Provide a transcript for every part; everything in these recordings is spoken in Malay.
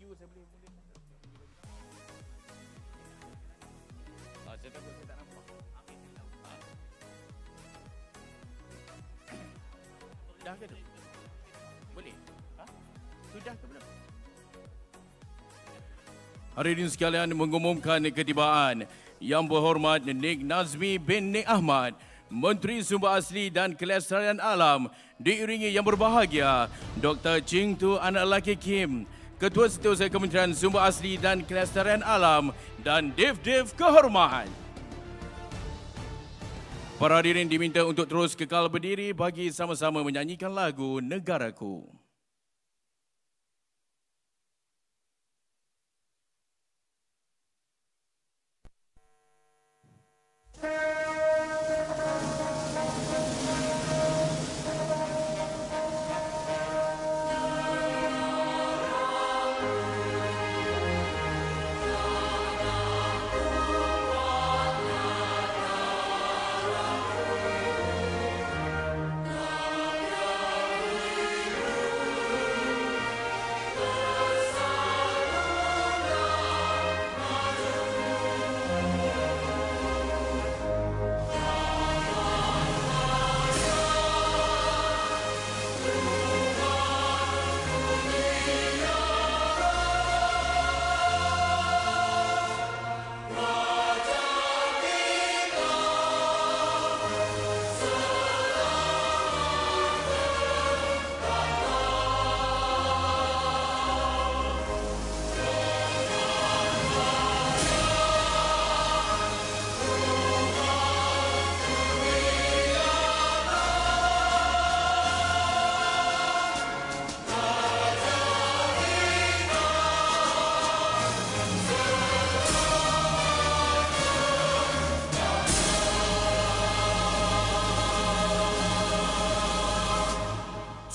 queue saya boleh. Saya takut saya tak nampak. Dah ke tu? Boleh? Sudah ke belum? Hadirin sekalian, mengumumkan ketibaan Yang Berhormat Nik Nazmi bin Nik Ahmad, Menteri Sumber Asli dan Kelestarian Alam, diiringi Yang Berbahagia Dr. Ching Tu Anak Lelaki Kim, Ketua Setiausaha Kementerian Sumber Asli dan Kelestarian Alam, dan Dev Kehormat. Para hadirin diminta untuk terus kekal berdiri bagi sama-sama menyanyikan lagu Negaraku.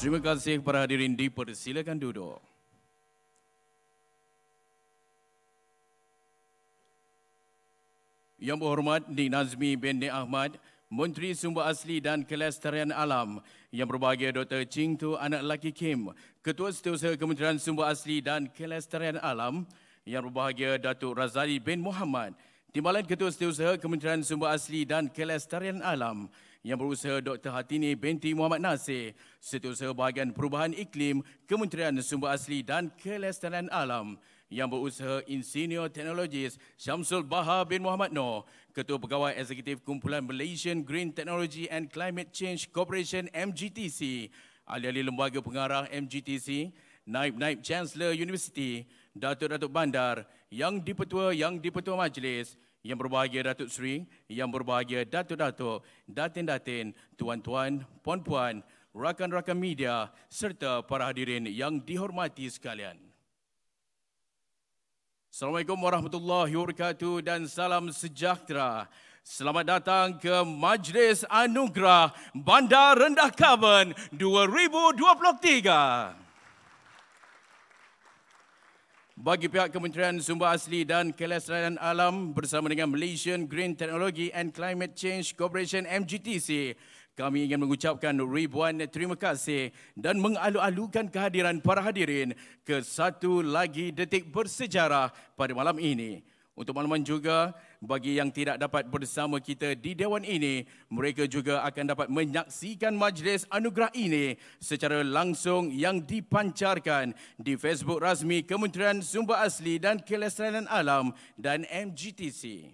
Terima kasih para hadirin, dipersilakan duduk. Yang Berhormat Nik Nazmi bin Nik Ahmad, Menteri Sumber Asli dan Kelestarian Alam, Yang Berbahagia Dr. Ching Tu Anak Lelaki Kim, Ketua Setiausaha Kementerian Sumber Asli dan Kelestarian Alam, Yang Berbahagia Datuk Razali bin Muhammad, Timbalan Ketua Setiausaha Kementerian Sumber Asli dan Kelestarian Alam, Yang Berusaha Dr. Hatini binti Muhammad Nasir, Setiausaha Bahagian Perubahan Iklim, Kementerian Sumber Asli dan Kelestarian Alam, Yang Berusaha Insinyur Teknologis Syamsul Baha bin Muhammad Noor, Ketua Pegawai Eksekutif Kumpulan Malaysian Green Technology and Climate Change Corporation MGTC, ahli-ahli lembaga pengarah MGTC, Naib-Naib Chancellor Universiti, Datuk-Datuk Bandar, Yang Dipertua Majlis, Yang Berbahagia Datuk Seri, Yang Berbahagia Datuk-Datuk, Datin-Datin, Tuan-Tuan, Puan-Puan, rakan-rakan media serta para hadirin yang dihormati sekalian. Assalamualaikum warahmatullahi wabarakatuh dan salam sejahtera. Selamat datang ke Majlis Anugerah Bandar Rendah Karbon 2023. Bagi pihak Kementerian Sumber Asli dan Kelestarian Alam bersama dengan Malaysian Green Technology and Climate Change Corporation MGTC, kami ingin mengucapkan ribuan terima kasih dan mengalu-alukan kehadiran para hadirin ke satu lagi detik bersejarah pada malam ini. Untuk makluman juga, bagi yang tidak dapat bersama kita di Dewan ini, mereka juga akan dapat menyaksikan majlis anugerah ini secara langsung yang dipancarkan di Facebook rasmi Kementerian Sumber Asli dan Kelestarian Alam dan MGTC.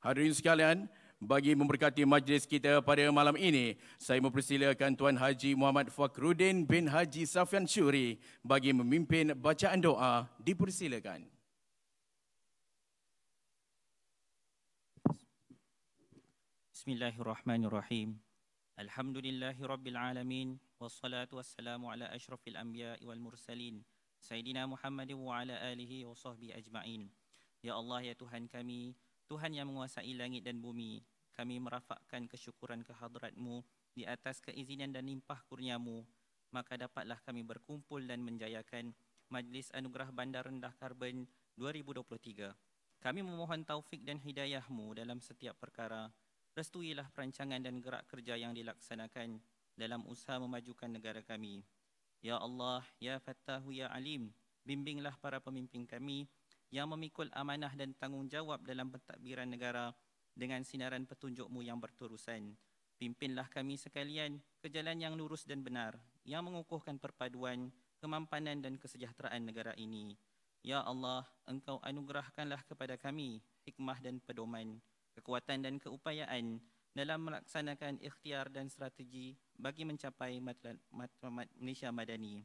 Hadirin sekalian, bagi memberkati majlis kita pada malam ini, saya mempersilakan Tuan Haji Muhammad Fakhruddin bin Haji Safian Syuri bagi memimpin bacaan doa. Dipersilakan. Bismillahirrahmanirrahim. Alhamdulillahirabbil alamin wassalatu wassalamu ala asyrafil anbiya'i wal mursalin sayyidina Muhammadin wa ala alihi wa sahbihi ajma'in. Ya Allah, ya Tuhan kami, Tuhan yang menguasai langit dan bumi, kami merafakkan kesyukuran kehadrat-Mu di atas keizinan dan limpah kurnia-Mu, maka dapatlah kami berkumpul dan menjayakan Majlis Anugerah Bandar Rendah Karbon 2023. Kami memohon taufik dan hidayah-Mu dalam setiap perkara. Restuilah perancangan dan gerak kerja yang dilaksanakan dalam usaha memajukan negara kami. Ya Allah, Ya Fattahu, Ya Alim, bimbinglah para pemimpin kami yang memikul amanah dan tanggungjawab dalam pentadbiran negara dengan sinaran petunjuk-Mu yang berterusan. Pimpinlah kami sekalian ke jalan yang lurus dan benar, yang mengukuhkan perpaduan, kemampanan dan kesejahteraan negara ini. Ya Allah, Engkau anugerahkanlah kepada kami hikmah dan pedoman, kekuatan dan keupayaan dalam melaksanakan ikhtiar dan strategi bagi mencapai matlamat Malaysia Madani.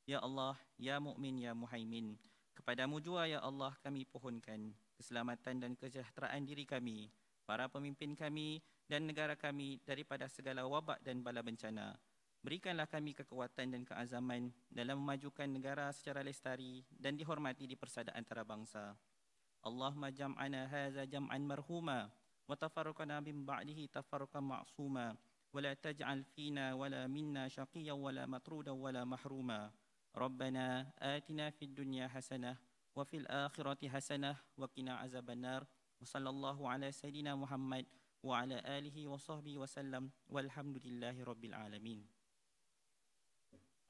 Ya Allah, Ya Mukmin, Ya Muhaimin, kepadamu jua ya Allah kami pohonkan keselamatan dan kesejahteraan diri kami, para pemimpin kami dan negara kami daripada segala wabak dan bala bencana. Berikanlah kami kekuatan dan keazaman dalam memajukan negara secara lestari dan dihormati di persada antarabangsa. Allahumma jam'ana hadza jam'an marhuma wa tafarraqana min ba'dihi tafarruqan ma'suma wa la taj'al fina wa la minna shaqiyyan wa la matrudan wa la mahruma. Rabbana atina fid dunya hasanah wa fil akhirati hasanah wa qina azabannar. Wa sallallahu ala sayidina Muhammad wa ala alihi wa sahbihi wa sallam walhamdulillahi rabbil alamin.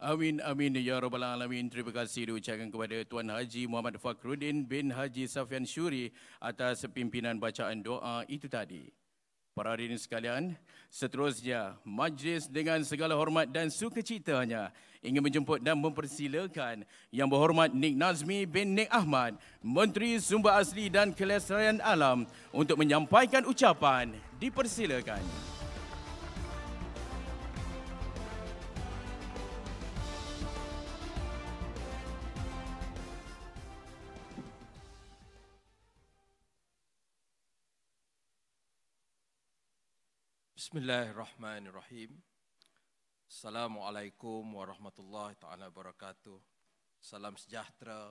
Amin, amin, ya Rabbal Alamin. Terima kasih diucapkan kepada Tuan Haji Muhammad Fakhruddin bin Haji Safian Syuri atas pimpinan bacaan doa itu tadi. Para hadirin sekalian, seterusnya majlis dengan segala hormat dan sukacitanya ingin menjemput dan mempersilakan Yang Berhormat Nik Nazmi bin Nik Ahmad, Menteri Sumber Asli dan Kelestarian Alam untuk menyampaikan ucapan. Dipersilakan. Bismillahirrahmanirrahim. Assalamualaikum warahmatullahi taala wabarakatuh. Salam sejahtera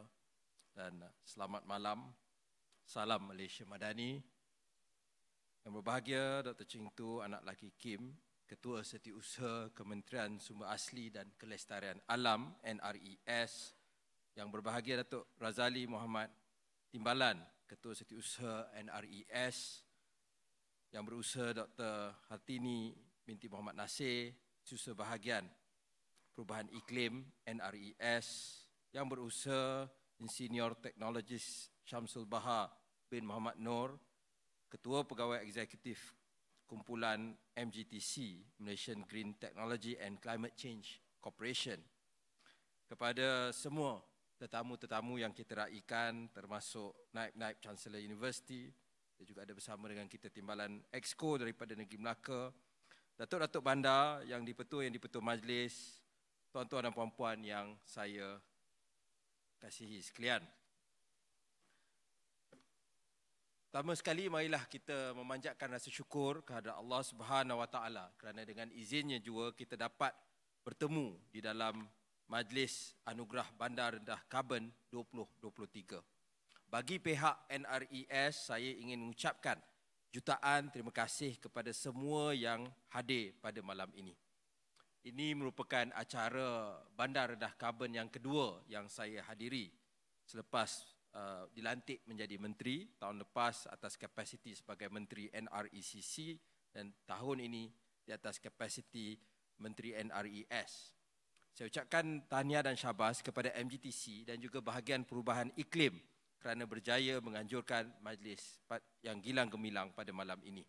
dan selamat malam. Salam Malaysia Madani. Yang berbahagia Dr. Ching Tu Anak Laki Kim, Ketua Setiausaha Kementerian Sumber Asli dan Kelestarian Alam NRES. Yang berbahagia Datuk Razali Muhammad Timbalan, Ketua Setiausaha NRES. Yang berusaha Dr. Hartini binti Muhammad Nasir, Setiausaha Bahagian Perubahan Iklim NRES. Yang berusaha Insinyur Teknologis Syamsul Bahar bin Muhammad Nur, Ketua Pegawai Eksekutif Kumpulan MGTC, Malaysian Green Technology and Climate Change Corporation. Kepada semua tetamu-tetamu yang kita raikan, termasuk Naib-Naib Chancellor University, dan juga ada bersama dengan kita Timbalan Exco daripada Negeri Melaka, Datuk-Datuk Bandar yang dipetua majlis, tuan-tuan dan puan-puan yang saya kasihi sekalian. Pertama sekali, marilah kita memanjatkan rasa syukur kepada Allah Subhanahu Wa Taala kerana dengan izinnya juga kita dapat bertemu di dalam Majlis Anugerah Bandar Rendah Karbon 2023. Bagi pihak NRES, saya ingin mengucapkan jutaan terima kasih kepada semua yang hadir pada malam ini. Ini merupakan acara Bandar Rendah Karbon yang kedua yang saya hadiri selepas dilantik menjadi menteri tahun lepas atas kapasiti sebagai menteri NRECC dan tahun ini di atas kapasiti menteri NRES. Saya ucapkan tahniah dan syabas kepada MGTC dan juga bahagian perubahan iklim kerana berjaya menganjurkan majlis yang gilang gemilang pada malam ini.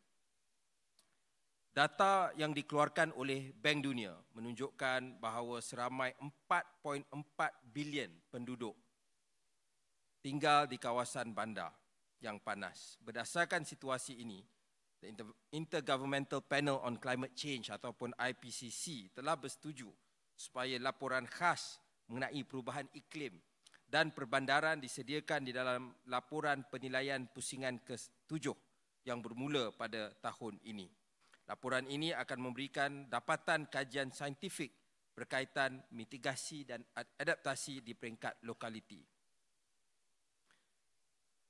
Data yang dikeluarkan oleh Bank Dunia menunjukkan bahawa seramai 4.4 bilion penduduk tinggal di kawasan bandar yang panas. Berdasarkan situasi ini, the Intergovernmental Panel on Climate Change ataupun IPCC telah bersetuju supaya laporan khas mengenai perubahan iklim dan perbandaran disediakan di dalam laporan penilaian pusingan ke-7 yang bermula pada tahun ini. Laporan ini akan memberikan dapatan kajian saintifik berkaitan mitigasi dan adaptasi di peringkat lokaliti.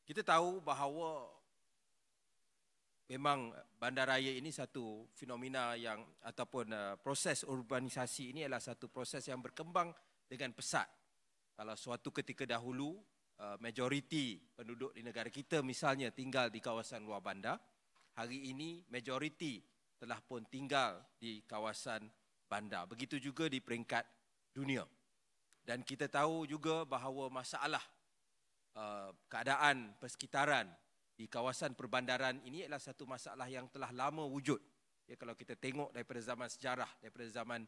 Kita tahu bahawa memang bandaraya ini satu fenomena yang ataupun proses urbanisasi ini adalah satu proses yang berkembang dengan pesat. Kalau suatu ketika dahulu, majoriti penduduk di negara kita misalnya tinggal di kawasan luar bandar, hari ini majoriti telah pun tinggal di kawasan bandar. Begitu juga di peringkat dunia. Dan kita tahu juga bahawa masalah keadaan persekitaran di kawasan perbandaran ini adalah satu masalah yang telah lama wujud. Ya, kalau kita tengok daripada zaman sejarah, daripada zaman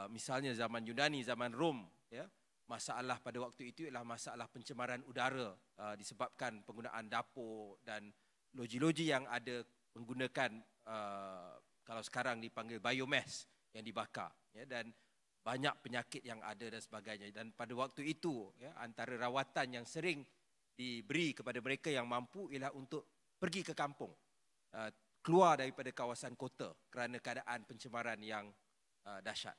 misalnya zaman Yunani, zaman Rom, ya, masalah pada waktu itu adalah masalah pencemaran udara disebabkan penggunaan dapur dan loji-loji yang ada menggunakan kalau sekarang dipanggil biomass yang dibakar, ya, dan banyak penyakit yang ada dan sebagainya. Dan pada waktu itu, ya, antara rawatan yang sering diberi kepada mereka yang mampu ialah untuk pergi ke kampung, keluar daripada kawasan kota kerana keadaan pencemaran yang dahsyat.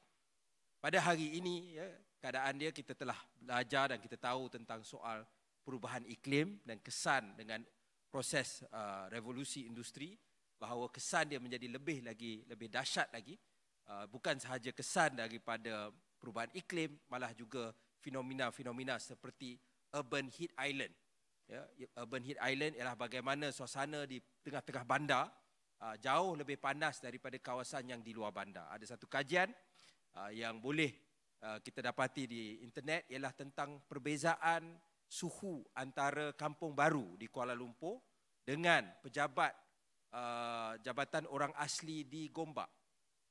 Pada hari ini, ya, keadaan dia kita telah belajar dan kita tahu tentang soal perubahan iklim dan kesan dengan proses revolusi industri, bahawa kesan dia menjadi lebih dahsyat lagi. Bukan sahaja kesan daripada perubahan iklim, malah juga fenomena-fenomena seperti urban heat island. Ya, urban heat island ialah bagaimana suasana di tengah-tengah bandar jauh lebih panas daripada kawasan yang di luar bandar. Ada satu kajian yang boleh kita dapati di internet ialah tentang perbezaan suhu antara Kampung Baru di Kuala Lumpur dengan pejabat Jabatan Orang Asli di Gombak.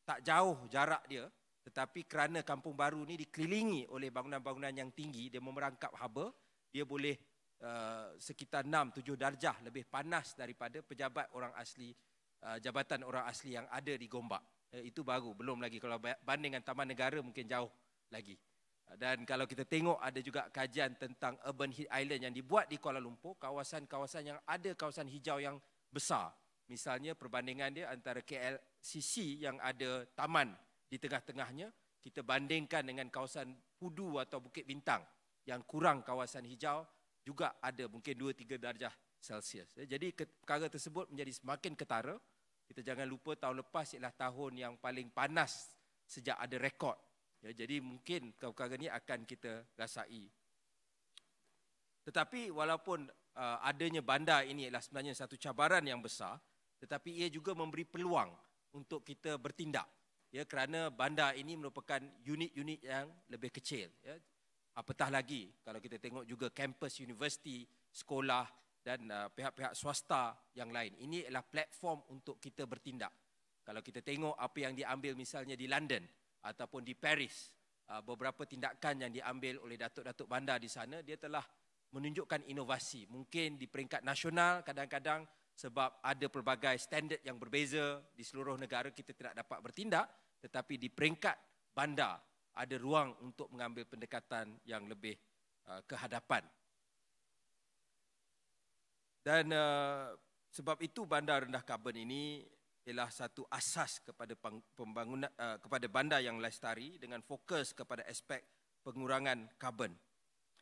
Tak jauh jarak dia, tetapi kerana Kampung Baru ni dikelilingi oleh bangunan-bangunan yang tinggi, dia memerangkap haba, dia boleh sekitar 6-7 darjah lebih panas daripada pejabat orang asli, Jabatan Orang Asli yang ada di Gombak. Itu baru, belum lagi kalau banding dengan Taman Negara mungkin jauh lagi. Dan kalau kita tengok ada juga kajian tentang urban heat island yang dibuat di Kuala Lumpur, kawasan-kawasan yang ada kawasan hijau yang besar. Misalnya perbandingan dia antara KLCC yang ada taman di tengah-tengahnya, kita bandingkan dengan kawasan Pudu atau Bukit Bintang yang kurang kawasan hijau, juga ada mungkin 2-3 darjah Celsius. Jadi perkara tersebut menjadi semakin ketara. Kita jangan lupa tahun lepas ialah tahun yang paling panas sejak ada rekod. Ya, jadi mungkin perkara ini akan kita rasai. Tetapi walaupun adanya bandar ini adalah sebenarnya satu cabaran yang besar, tetapi ia juga memberi peluang untuk kita bertindak. Ya, kerana bandar ini merupakan unit-unit yang lebih kecil. Ya. Apatah lagi kalau kita tengok juga kampus universiti, sekolah dan pihak-pihak swasta yang lain. Ini adalah platform untuk kita bertindak. Kalau kita tengok apa yang diambil misalnya di London ataupun di Paris, beberapa tindakan yang diambil oleh datuk-datuk bandar di sana, dia telah menunjukkan inovasi. Mungkin di peringkat nasional kadang-kadang sebab ada pelbagai standard yang berbeza di seluruh negara kita tidak dapat bertindak, tetapi di peringkat bandar ada ruang untuk mengambil pendekatan yang lebih ke hadapan. Dan sebab itu bandar rendah karbon ini ialah satu asas kepada pembangunan kepada bandar yang lestari dengan fokus kepada aspek pengurangan karbon.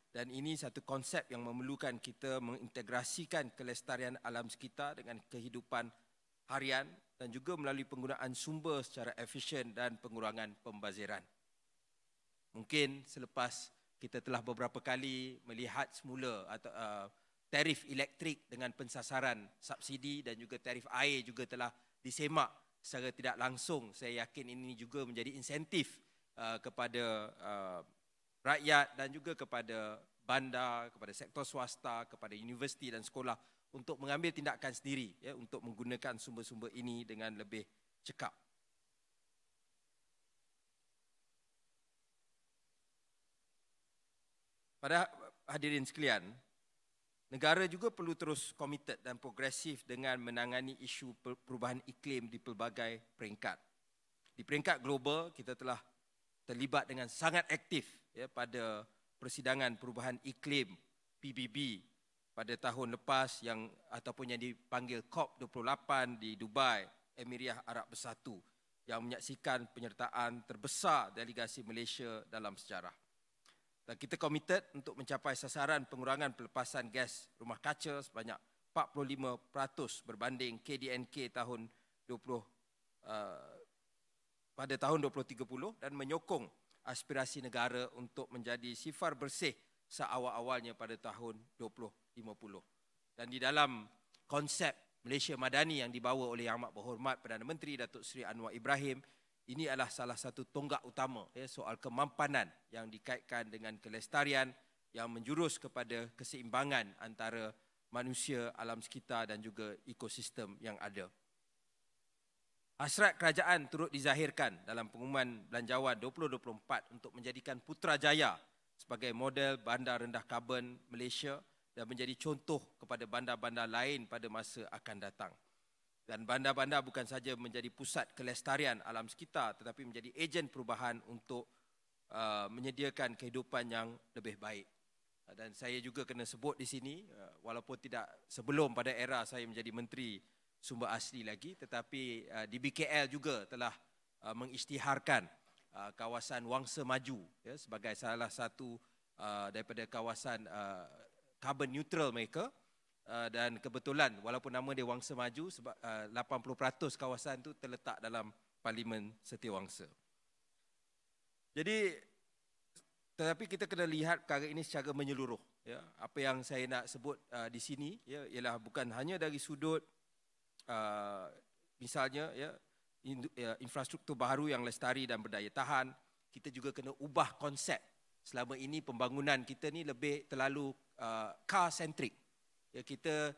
Dan ini satu konsep yang memerlukan kita mengintegrasikan kelestarian alam sekitar dengan kehidupan harian dan juga melalui penggunaan sumber secara efisien dan pengurangan pembaziran. Mungkin selepas kita telah beberapa kali melihat semula atau tarif elektrik dengan pensasaran subsidi dan juga tarif air juga telah disemak secara tidak langsung. Saya yakin ini juga menjadi insentif kepada rakyat dan juga kepada bandar, kepada sektor swasta, kepada universiti dan sekolah untuk mengambil tindakan sendiri, ya, untuk menggunakan sumber-sumber ini dengan lebih cekap. Pada hadirin sekalian, negara juga perlu terus komited dan progresif dengan menangani isu perubahan iklim di pelbagai peringkat. Di peringkat global, kita telah terlibat dengan sangat aktif, ya, pada persidangan perubahan iklim PBB pada tahun lepas yang ataupun yang dipanggil COP28 di Dubai, Emirat Arab Bersatu, yang menyaksikan penyertaan terbesar delegasi Malaysia dalam sejarah. Dan kita komited untuk mencapai sasaran pengurangan pelepasan gas rumah kaca sebanyak 45% berbanding KDNK tahun 20 pada tahun 2030 dan menyokong aspirasi negara untuk menjadi sifar bersih seawal-awalnya pada tahun 2050. Dan di dalam konsep Malaysia Madani yang dibawa oleh Yang Amat Berhormat Perdana Menteri Datuk Seri Anwar Ibrahim, ini adalah salah satu tonggak utama soal kemampanan yang dikaitkan dengan kelestarian yang menjurus kepada keseimbangan antara manusia, alam sekitar dan juga ekosistem yang ada. Hasrat kerajaan turut dizahirkan dalam pengumuman Belanjawan 2024 untuk menjadikan Putrajaya sebagai model bandar rendah karbon Malaysia dan menjadi contoh kepada bandar-bandar lain pada masa akan datang. Dan bandar-bandar bukan saja menjadi pusat kelestarian alam sekitar tetapi menjadi ejen perubahan untuk menyediakan kehidupan yang lebih baik. Dan saya juga kena sebut di sini, walaupun tidak sebelum pada era saya menjadi Menteri Sumber Asli lagi, tetapi di BKL juga telah mengisytiharkan kawasan Wangsa Maju sebagai salah satu daripada kawasan carbon neutral mereka. Dan kebetulan walaupun nama dia Wangsa Maju, sebab 80% kawasan itu terletak dalam Parlimen Setiawangsa. Jadi, tetapi kita kena lihat perkara ini secara menyeluruh. Ya. Apa yang saya nak sebut di sini ialah bukan hanya dari sudut misalnya infrastruktur baharu yang lestari dan berdaya tahan, kita juga kena ubah konsep. Selama ini pembangunan kita ni lebih terlalu car-centric. Ya, kita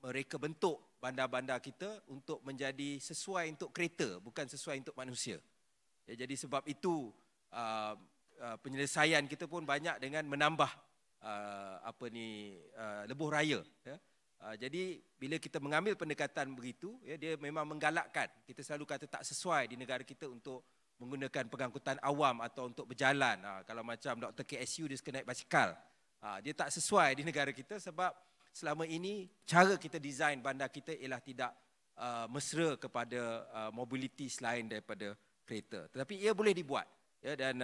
mereka bentuk bandar-bandar kita untuk menjadi sesuai untuk kereta, bukan sesuai untuk manusia. Ya, jadi sebab itu penyelesaian kita pun banyak dengan menambah lebuh raya. Ya. Jadi bila kita mengambil pendekatan begitu, ya, dia memang menggalakkan. Kita selalu kata tak sesuai di negara kita untuk menggunakan pengangkutan awam atau untuk berjalan. Kalau macam Dr. KSU dia suka naik basikal. Dia tak sesuai di negara kita sebab selama ini cara kita design bandar kita ialah tidak mesra kepada mobiliti selain daripada kereta. Tetapi ia boleh dibuat. Ya, dan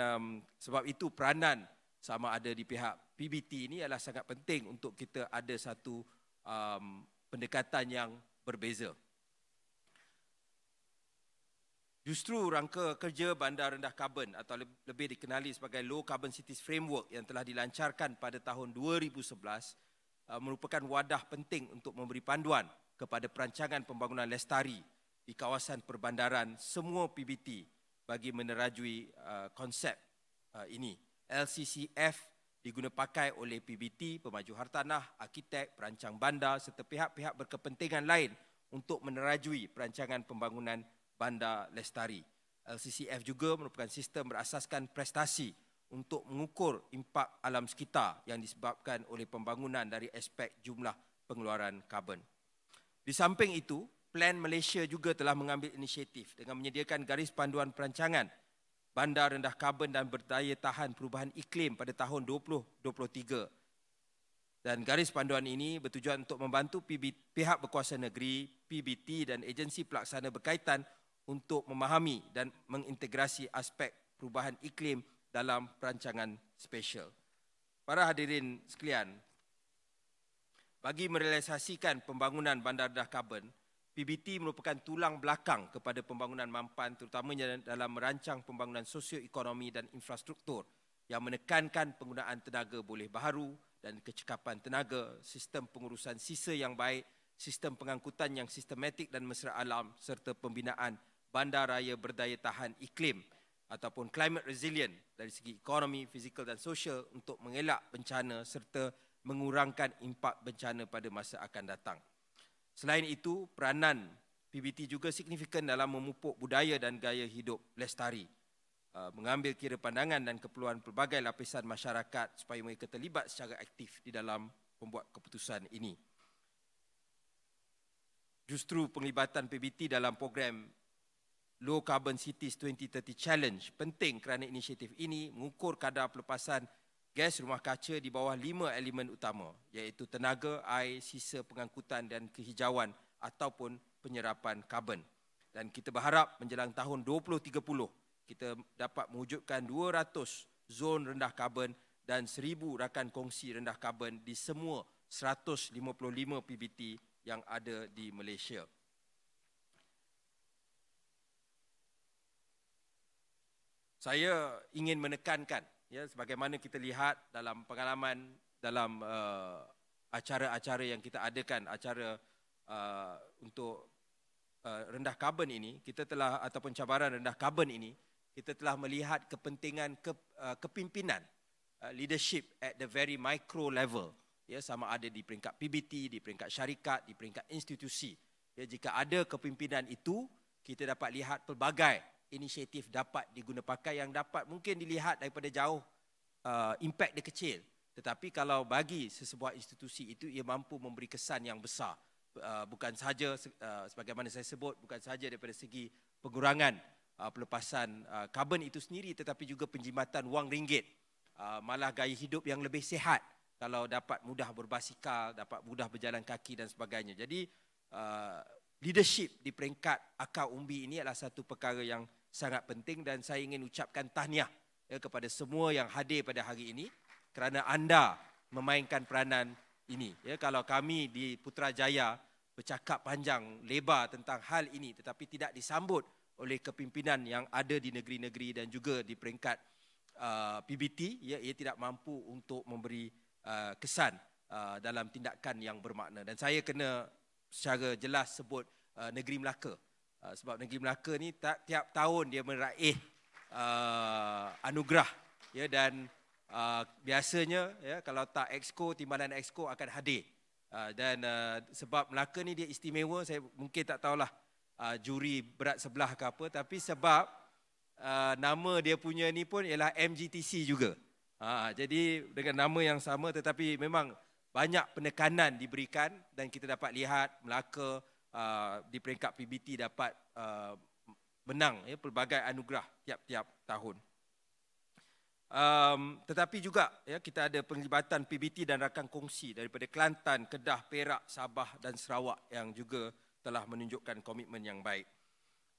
sebab itu peranan sama ada di pihak PBT ini adalah sangat penting untuk kita ada satu pendekatan yang berbeza. Justru rangka kerja bandar rendah karbon atau lebih dikenali sebagai Low Carbon Cities Framework yang telah dilancarkan pada tahun 2011 merupakan wadah penting untuk memberi panduan kepada perancangan pembangunan lestari di kawasan perbandaran semua PBT bagi menerajui konsep ini. LCCF diguna pakai oleh PBT, pemaju hartanah, arkitek, perancang bandar serta pihak-pihak berkepentingan lain untuk menerajui perancangan pembangunan bandar lestari. LCCF juga merupakan sistem berasaskan prestasi untuk mengukur impak alam sekitar yang disebabkan oleh pembangunan dari aspek jumlah pengeluaran karbon. Di samping itu, Plan Malaysia juga telah mengambil inisiatif dengan menyediakan garis panduan perancangan bandar rendah karbon dan berdaya tahan perubahan iklim pada tahun 2023. Dan garis panduan ini bertujuan untuk membantu pihak berkuasa negeri, PBT dan agensi pelaksana berkaitan untuk memahami dan mengintegrasi aspek perubahan iklim dalam perancangan spesial. Para hadirin sekalian, bagi merealisasikan pembangunan bandar rendah karbon, PBT merupakan tulang belakang kepada pembangunan mampan terutamanya dalam merancang pembangunan sosioekonomi dan infrastruktur yang menekankan penggunaan tenaga boleh baharu dan kecekapan tenaga, sistem pengurusan sisa yang baik, sistem pengangkutan yang sistematik dan mesra alam serta pembinaan bandar raya berdaya tahan iklim ataupun climate resilient dari segi ekonomi, fizikal dan sosial untuk mengelak bencana serta mengurangkan impak bencana pada masa akan datang. Selain itu, peranan PBT juga signifikan dalam memupuk budaya dan gaya hidup lestari, mengambil kira pandangan dan keperluan pelbagai lapisan masyarakat supaya mereka terlibat secara aktif di dalam pembuat keputusan ini. Justru penglibatan PBT dalam program Low Carbon Cities 2030 Challenge penting kerana inisiatif ini mengukur kadar pelepasan gas rumah kaca di bawah 5 elemen utama iaitu tenaga, air, sisa pengangkutan dan kehijauan ataupun penyerapan karbon. Dan kita berharap menjelang tahun 2030 kita dapat mewujudkan 200 zon rendah karbon dan 1000 rakan kongsi rendah karbon di semua 155 PBT yang ada di Malaysia. Saya ingin menekankan, ya, sebagaimana kita lihat dalam pengalaman dalam acara-acara yang kita adakan, acara untuk rendah karbon ini, kita telah ataupun cabaran rendah karbon ini, kita telah melihat kepentingan kepimpinan, leadership at the very micro level, ya, sama ada di peringkat PBT, di peringkat syarikat, di peringkat institusi. Ya, jika ada kepimpinan itu, kita dapat lihat pelbagai inisiatif dapat diguna pakai yang dapat mungkin dilihat daripada jauh, impact dia kecil. Tetapi kalau bagi sesebuah institusi itu, ia mampu memberi kesan yang besar. Bukan sahaja, sebagaimana saya sebut, bukan sahaja daripada segi pengurangan pelepasan karbon itu sendiri, tetapi juga penjimatan wang ringgit, malah gaya hidup yang lebih sihat kalau dapat mudah berbasikal, dapat mudah berjalan kaki dan sebagainya. Jadi leadership di peringkat akar umbi ini adalah satu perkara yang sangat penting, dan saya ingin ucapkan tahniah kepada semua yang hadir pada hari ini kerana anda memainkan peranan ini. Ya, kalau kami di Putrajaya bercakap panjang lebar tentang hal ini tetapi tidak disambut oleh kepimpinan yang ada di negeri-negeri dan juga di peringkat PBT, ya, ia tidak mampu untuk memberi kesan dalam tindakan yang bermakna. Dan saya kena secara jelas sebut Negeri Melaka, sebab Negeri Melaka ni tiap tahun dia meraih anugerah, ya, dan biasanya, ya, kalau tak Exco, Timbalan Exco akan hadir. Dan sebab Melaka ni dia istimewa, saya mungkin tak tahulah juri berat sebelah ke apa, tapi sebab nama dia punya ni pun ialah MGTC juga. Jadi dengan nama yang sama, tetapi memang banyak penekanan diberikan, dan kita dapat lihat Melaka di peringkat PBT dapat menang, ya, pelbagai anugerah tiap-tiap tahun. Tetapi juga, ya, kita ada penglibatan PBT dan rakan kongsi daripada Kelantan, Kedah, Perak, Sabah dan Sarawak yang juga telah menunjukkan komitmen yang baik.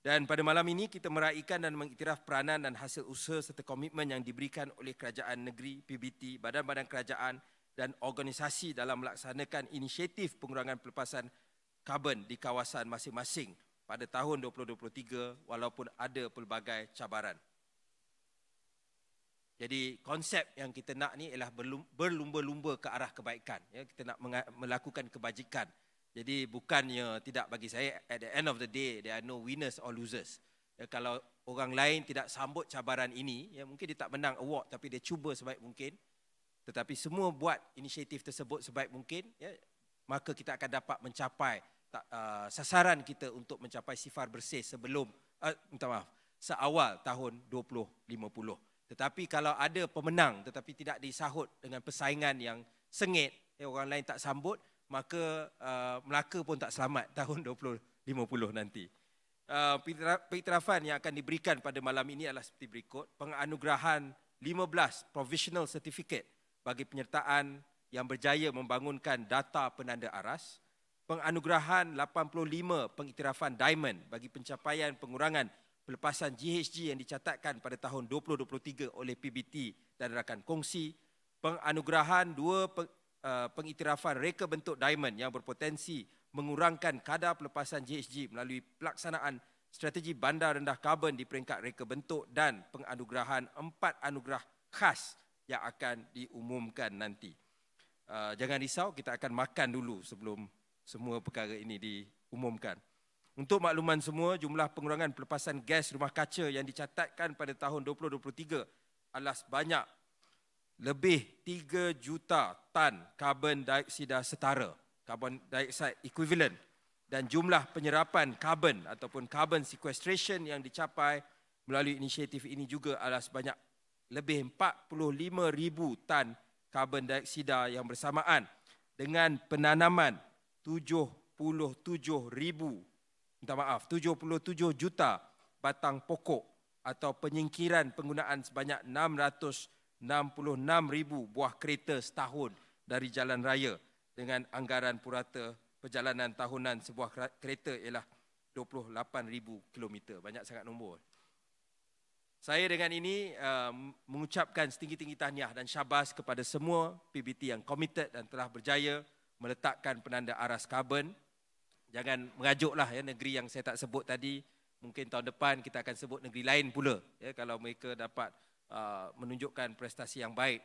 Dan pada malam ini kita meraihkan dan mengiktiraf peranan dan hasil usaha serta komitmen yang diberikan oleh kerajaan negeri, PBT, badan-badan kerajaan dan organisasi dalam melaksanakan inisiatif pengurangan pelepasan karbon di kawasan masing-masing pada tahun 2023 walaupun ada pelbagai cabaran. Jadi konsep yang kita nak ni ialah berlumba-lumba ke arah kebaikan. Ya, kita nak melakukan kebajikan. Jadi bukannya tidak, bagi saya at the end of the day there are no winners or losers. Ya, kalau orang lain tidak sambut cabaran ini, ya, mungkin dia tak menang award tapi dia cuba sebaik mungkin. Tetapi semua buat inisiatif tersebut sebaik mungkin, ya, maka kita akan dapat mencapai sasaran kita untuk mencapai sifar bersih sebelum seawal tahun 2050. Tetapi kalau ada pemenang tetapi tidak disahut dengan persaingan yang sengit, orang lain tak sambut, maka Melaka pun tak selamat tahun 2050 nanti. Pengiktirafan yang akan diberikan pada malam ini adalah seperti berikut. Penganugerahan 15 provisional certificate bagi penyertaan yang berjaya membangunkan data penanda aras. Penganugerahan 85 pengiktirafan diamond bagi pencapaian pengurangan pelepasan GHG yang dicatatkan pada tahun 2023 oleh PBT dan rakan kongsi. Penganugerahan 2 pengiktirafan reka bentuk diamond yang berpotensi mengurangkan kadar pelepasan GHG melalui pelaksanaan strategi bandar rendah karbon di peringkat reka bentuk, dan penganugerahan 4 anugerah khas yang akan diumumkan nanti. Jangan risau, kita akan makan dulu sebelum semua perkara ini diumumkan. Untuk makluman semua, jumlah pengurangan pelepasan gas rumah kaca yang dicatatkan pada tahun 2023 adalah sebanyak lebih 3 juta tan karbon dioksida setara, carbon dioxide equivalent, dan jumlah penyerapan karbon ataupun carbon sequestration yang dicapai melalui inisiatif ini juga adalah sebanyak lebih 45,000 tan karbon dioksida yang bersamaan dengan penanaman 77 juta batang pokok atau penyingkiran penggunaan sebanyak 666,000 buah kereta setahun dari jalan raya, dengan anggaran purata perjalanan tahunan sebuah kereta ialah 28,000 kilometer. Banyak sangat nombor. Saya dengan ini mengucapkan setinggi-tinggi tahniah dan syabas kepada semua PBT yang komited dan telah berjaya meletakkan penanda aras karbon. Jangan merajuklah, ya, negeri yang saya tak sebut tadi. Mungkin tahun depan kita akan sebut negeri lain pula, ya, kalau mereka dapat menunjukkan prestasi yang baik.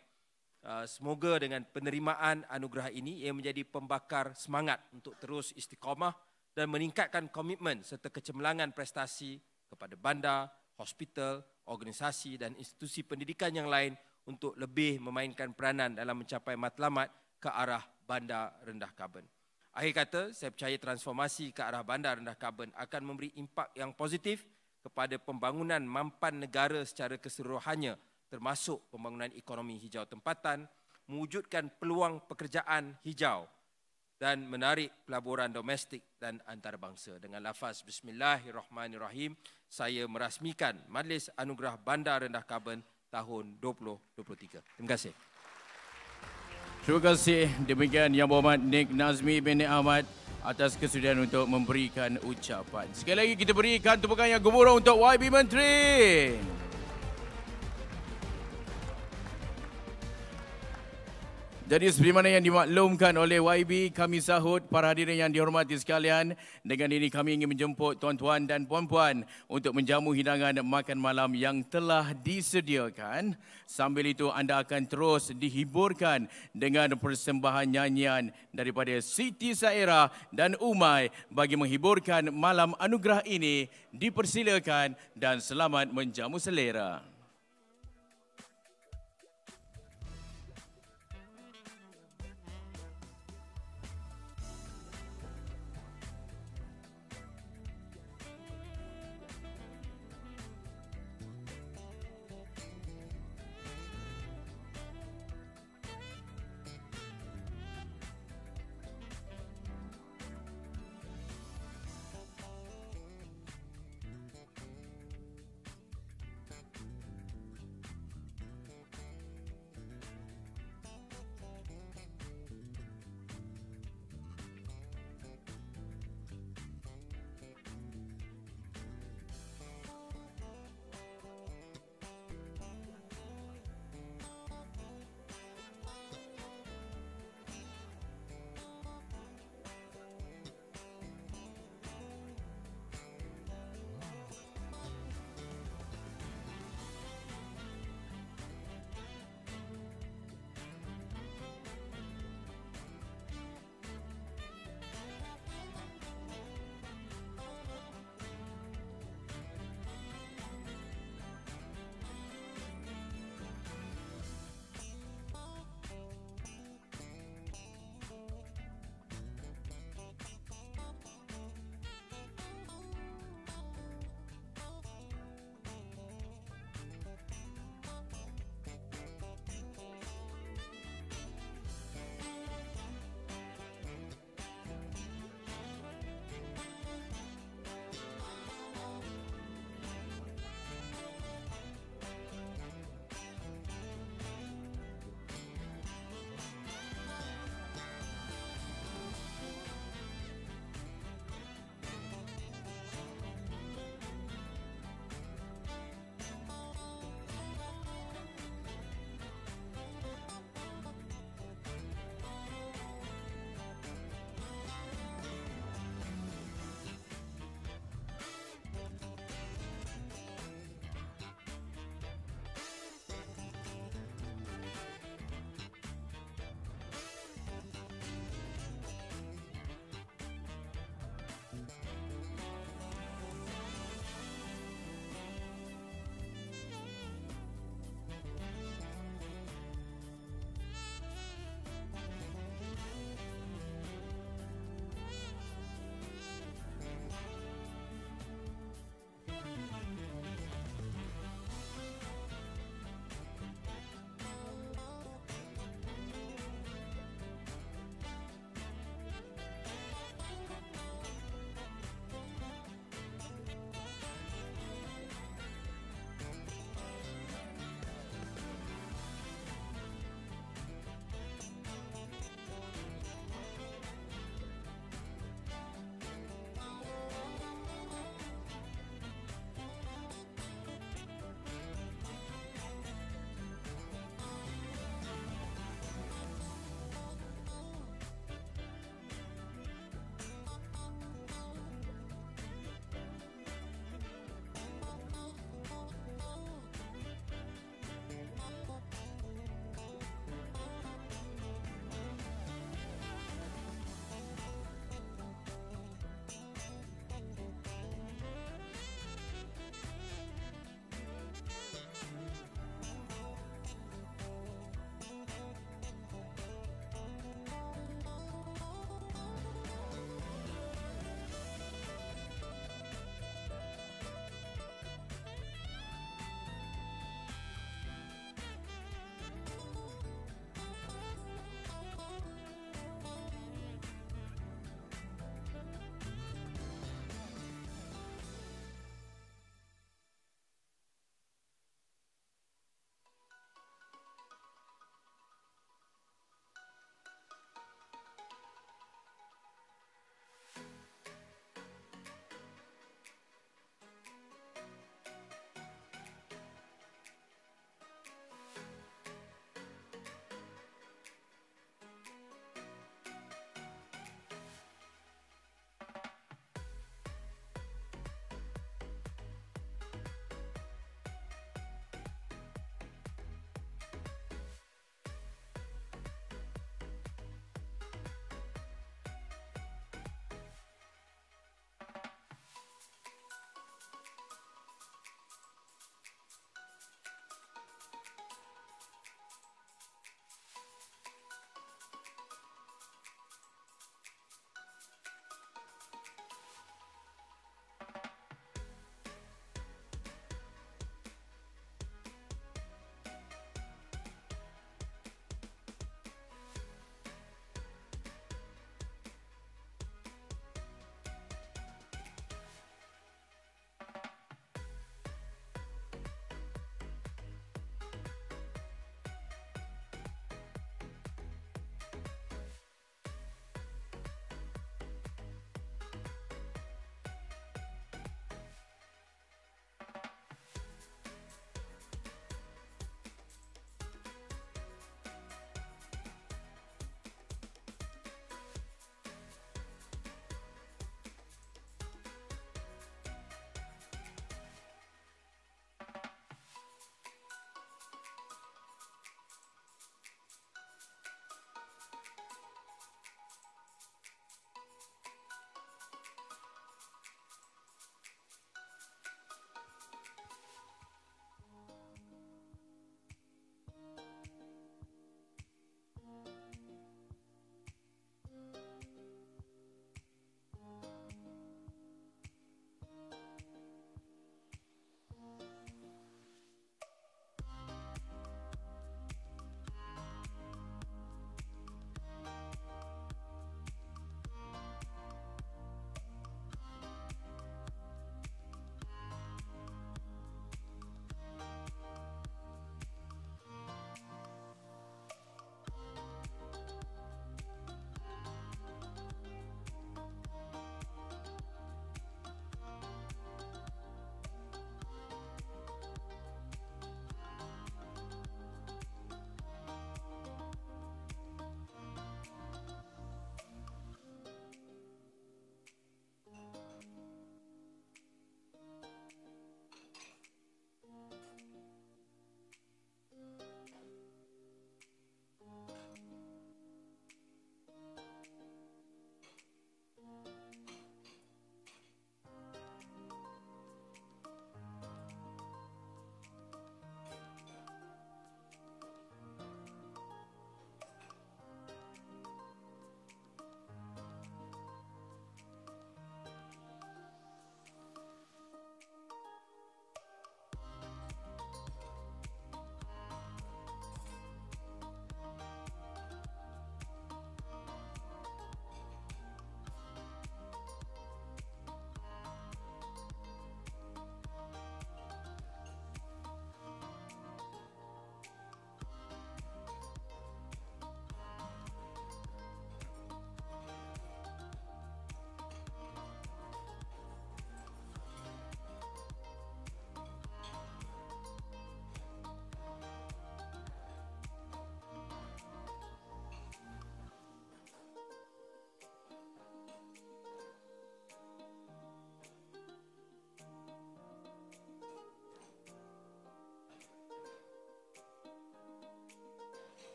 Semoga dengan penerimaan anugerah ini ia menjadi pembakar semangat untuk terus istiqamah dan meningkatkan komitmen serta kecemerlangan prestasi kepada bandar, hospital, organisasi dan institusi pendidikan yang lain untuk lebih memainkan peranan dalam mencapai matlamat ke arah bandar rendah karbon. Akhir kata, saya percaya transformasi ke arah bandar rendah karbon akan memberi impak yang positif kepada pembangunan mampan negara secara keseluruhannya, termasuk pembangunan ekonomi hijau tempatan, mewujudkan peluang pekerjaan hijau dan menarik pelaburan domestik dan antarabangsa. Dengan lafaz Bismillahirrahmanirrahim, saya merasmikan Majlis Anugerah Bandar Rendah Karbon tahun 2023. Terima kasih. Terima kasih. Demikian Yang Berhormat Nik Nazmi binti Ahmad atas kesudian untuk memberikan ucapan. Sekali lagi kita berikan tepukan yang gemuruh untuk YB Menteri. Jadi seperti mana yang dimaklumkan oleh YB, kami sahut para hadirin yang dihormati sekalian. Dengan ini kami ingin menjemput tuan-tuan dan puan-puan untuk menjamu hidangan makan malam yang telah disediakan. Sambil itu anda akan terus dihiburkan dengan persembahan nyanyian daripada Siti Saira dan Umay bagi menghiburkan malam anugerah ini. Dipersilakan dan selamat menjamu selera.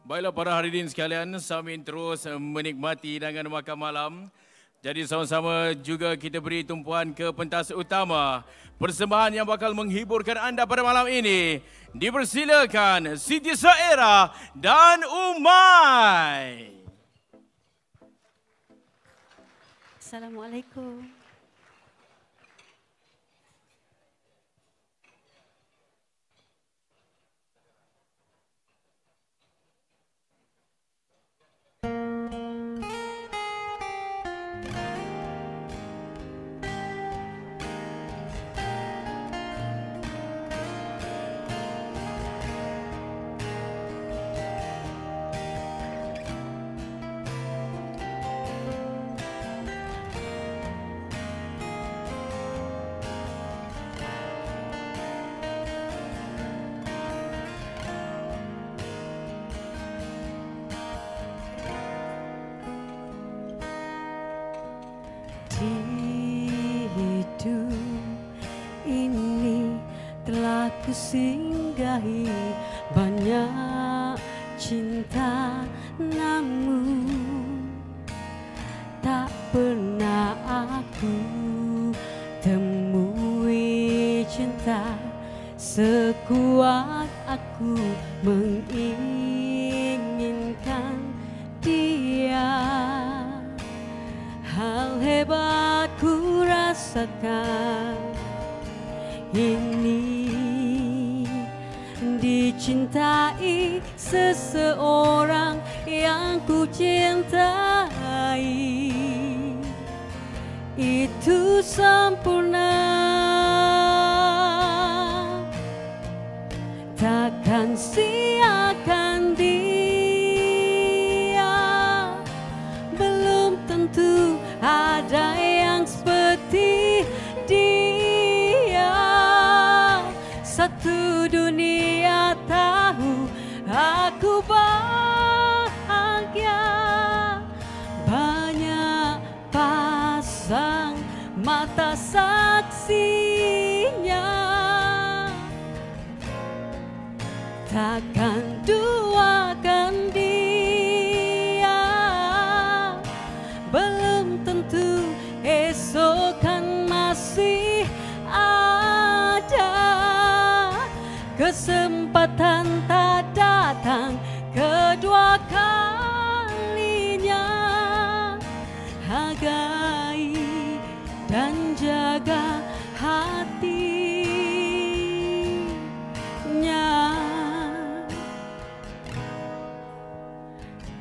Baiklah para hadirin sekalian, sambil terus menikmati hidangan makan malam. Jadi sama-sama juga kita beri tumpuan ke pentas utama. Persembahan yang bakal menghiburkan anda pada malam ini. Dipersilakan Siti Saira dan Umay. Assalamualaikum. Singgahi banyak cinta, namun tak pernah aku temui cinta sekuat aku menginginkan dia. Hal hebat ku rasakan ini, dicintai seseorang yang ku cintai, itu sempurna. Takkan siakan dia, belum tentu ada yang seperti dia. Satu dunia tahu aku bahagia, banyak pasang mata saksinya. Takkan duakan dia, belum tentu esok kan masih ada. Kesempatan tak datang kedua kalinya. Hargai dan jaga hatinya.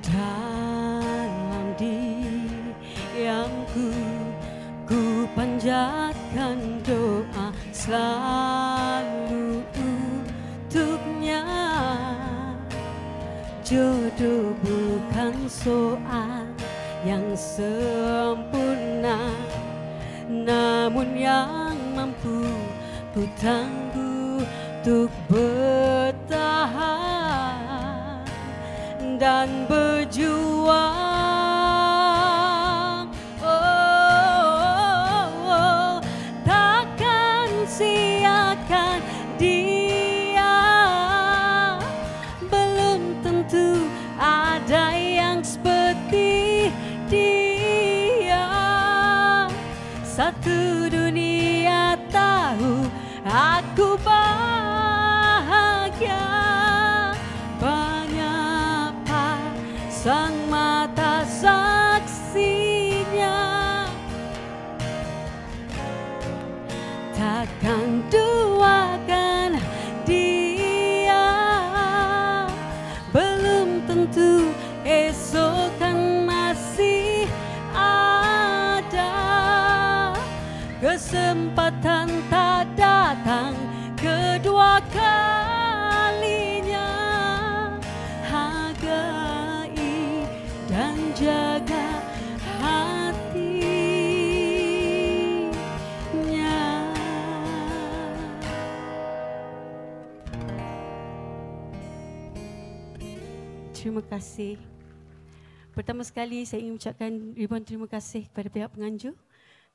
Dalam diamku ku panjatkan doa selalu untuknya. Jodoh bukan soal yang sempurna, namun yang mampu ku tangguh untuk bertahan dan berjuang. Takkan siakan dia, belum tentu ada yang seperti dia. Satu dunia tahu aku bahagia, banyak pasang mata saksinya. Takkan duakan dia, belum tentu esok kan masih ada. Kesempatan tak datang kedua kalinya. Hargai dan jaga hatinya. Terima kasih. Pertama sekali saya ingin ucapkan ribuan terima kasih kepada pihak penganjur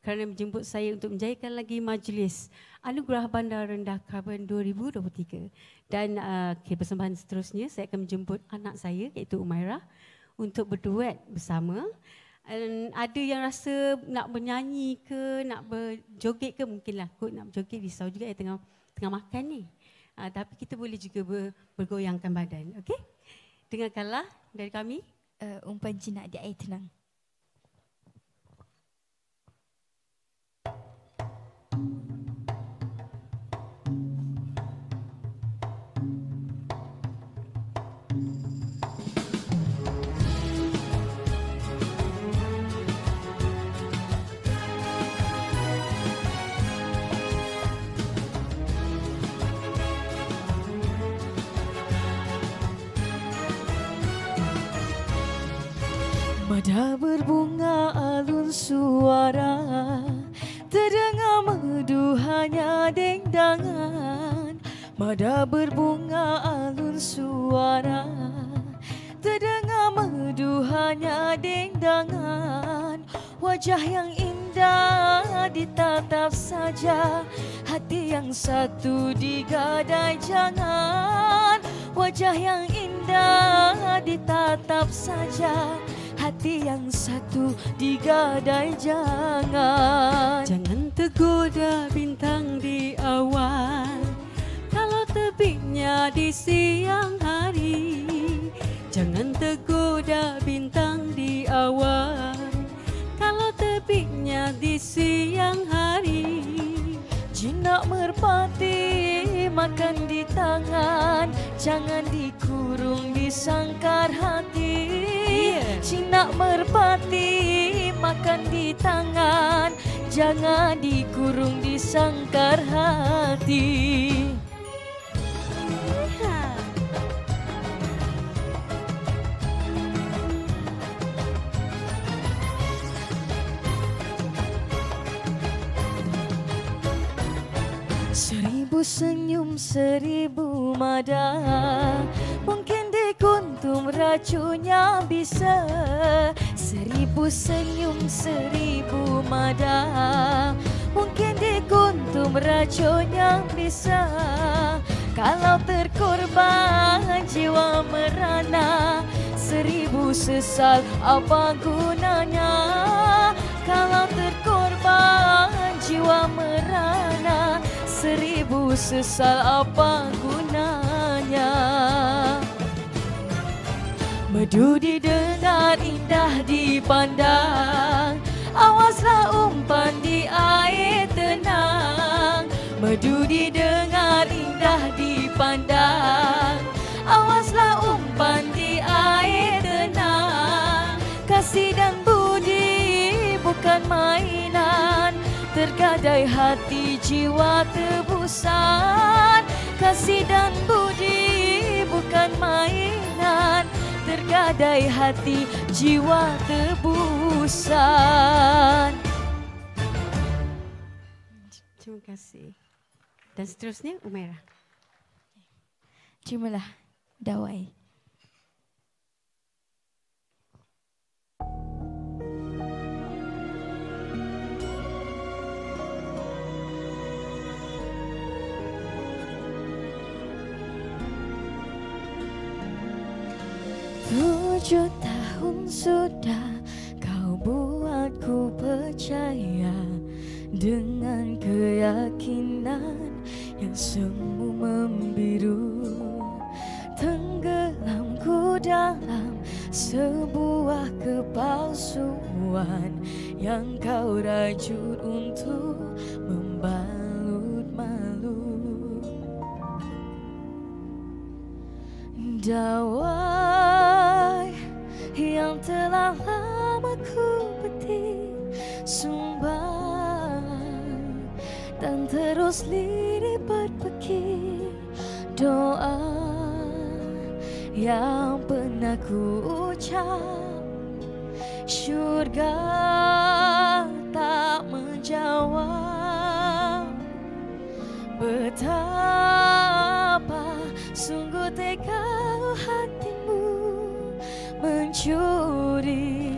kerana menjemput saya untuk menjayakan lagi majlis Anugerah Bandar Rendah Carbon 2023. Dan persembahan seterusnya saya akan menjemput anak saya iaitu Umairah untuk berduet bersama. Ada yang rasa nak bernyanyi ke, nak berjoget ke, mungkinlah kot nak berjoget, risau juga tengah makan ni. Tapi kita boleh juga bergoyangkan badan. Okey? Dengarkanlah dari kami. Umpan jinak di air tenang. Mada berbunga alun suara, terdengar merdu hanya dengdangan. Mada berbunga alun suara, terdengar merdu hanya dengdangan. Wajah yang indah ditatap saja, hati yang satu digadai jangan. Wajah yang indah ditatap saja, hati yang satu digadai jangan. Jangan tergoda bintang di awan, kalau terbitnya di siang hari. Jangan tergoda bintang di awan, kalau terbitnya di siang hari. Jinak merpati makan di tangan, jangan dikurung di sangkar hati. Jinak merpati makan di tangan, jangan dikurung di sangkar hati. Seribu senyum, seribu mada, mungkin dikuntum racunnya bisa. Seribu senyum, seribu mada, mungkin dikuntum racunnya bisa. Kalau terkorban jiwa merana, seribu sesal apa gunanya? Kalau terkorban jiwa merana, seribu sesal apa gunanya? Merdu didengar, indah dipandang, awaslah umpan di air tenang. Merdu didengar, indah dipandang, awaslah umpan di air tenang. Kasih dan budi bukan mainan, tergadai hati jiwa tebusan. Kasih dan budi bukan mainan, tergadai hati jiwa tebusan. Terima kasih. Dan seterusnya Umairah. Terimalah dawai. Tujuh tahun sudah kau buatku percaya, dengan keyakinan yang semu membiru. Tenggelamku dalam sebuah kepalsuan yang kau rajut untuk membalut malu. Dawai yang telah lama ku petik sumbang dan terus lipat peki. Doa yang pernah ku ucap, syurga tak menjawab. Betapa sungguh tega hatimu mencuri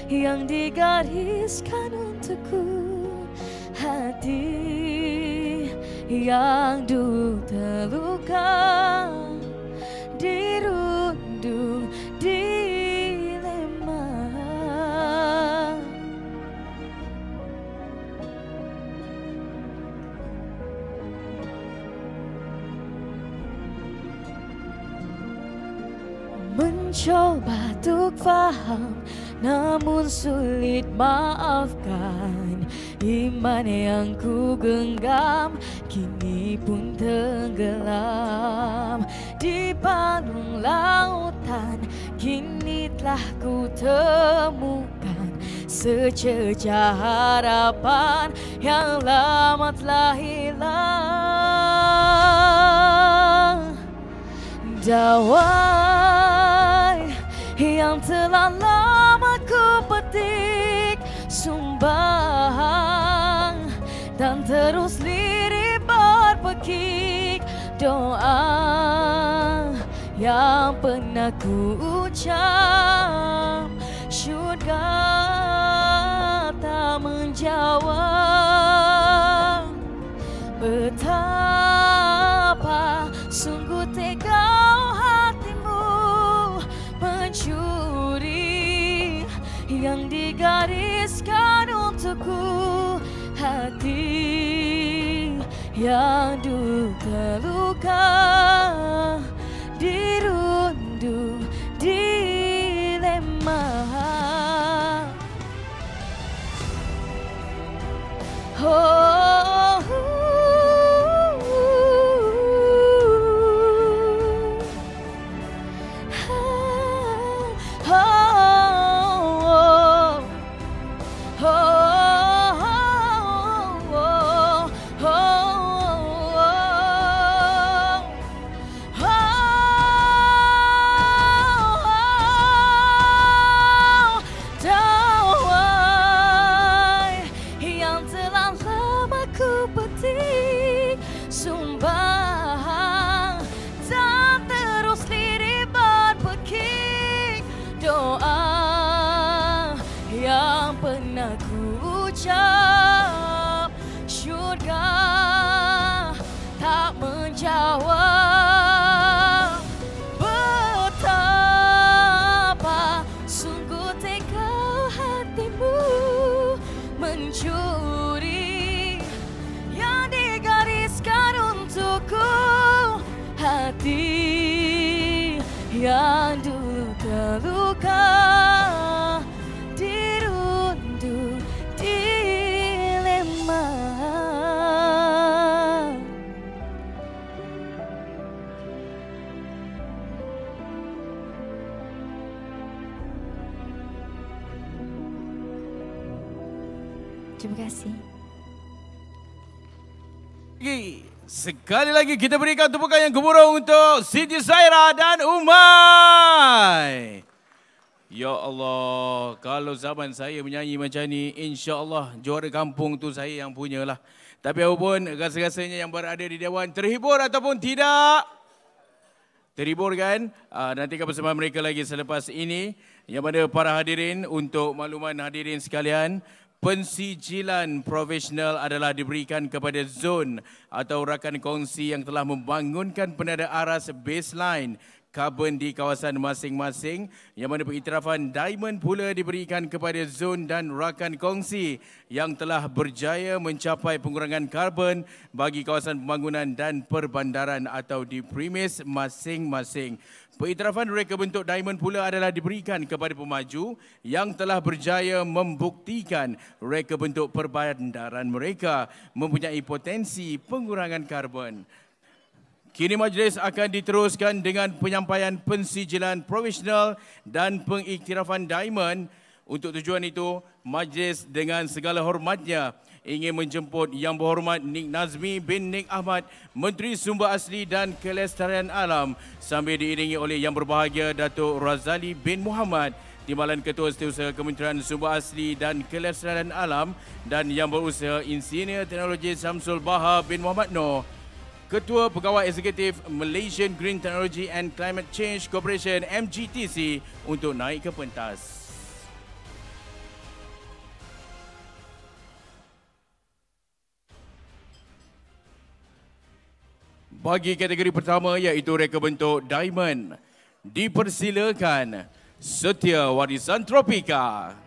yang digariskan untukku. Hati yang dulu terluka dirundung dilema. Mencoba untuk faham, namun sulit maafkan. Iman yang ku genggam kini pun tenggelam di palung lautan. Kini telah ku temukan secercah harapan yang lama telah hilang. Dawai yang telah lama ku petik, sumbang dan terus lirik berpekik. Doa yang pernah ku ucap, syurga tak menjawab. Betapa sungguh tega hatimu mencuri yang digariskan untukku. Hati yang dulu terluka dirundung dilema. Oh, yang dulu terluka dirundung dilema. Terima kasih. Sekali lagi kita berikan tepukan yang gemuruh untuk Siti Zaira dan Umay. Ya Allah, kalau zaman saya menyanyi macam ni, insya-Allah juara kampung tu saya yang punyalah. Tapi apapun, rasa-rasanya yang berada di Dewan terhibur ataupun tidak? Terhibur kan? Nantikan bersama mereka lagi selepas ini. Yang mana para hadirin, untuk makluman hadirin sekalian, pensijilan profesional adalah diberikan kepada zon atau rakan kongsi yang telah membangunkan penada aras baseline karbon di kawasan masing-masing, yang mana pengiktirafan diamond pula diberikan kepada zon dan rakan kongsi yang telah berjaya mencapai pengurangan karbon bagi kawasan pembangunan dan perbandaran atau di premis masing-masing. Pengiktirafan reka bentuk diamond pula adalah diberikan kepada pemaju yang telah berjaya membuktikan reka bentuk perbandaran mereka mempunyai potensi pengurangan karbon. Kini majlis akan diteruskan dengan penyampaian pensijilan profesional dan pengiktirafan diamond. Untuk tujuan itu, majlis dengan segala hormatnya ingin menjemput Yang Berhormat Nik Nazmi bin Nik Ahmad, Menteri Sumber Asli dan Kelestarian Alam, sambil diiringi oleh Yang Berbahagia Datuk Razali bin Muhammad, Timbalan Ketua Setiausaha Kementerian Sumber Asli dan Kelestarian Alam, dan Yang Berusaha Insinyur Teknologi Samsul Baha bin Muhammad Noor, Ketua Pegawai Eksekutif Malaysian Green Technology and Climate Change Corporation MGTC untuk naik ke pentas. Bagi kategori pertama iaitu reka bentuk diamond, dipersilakan Setia Warisan Tropika.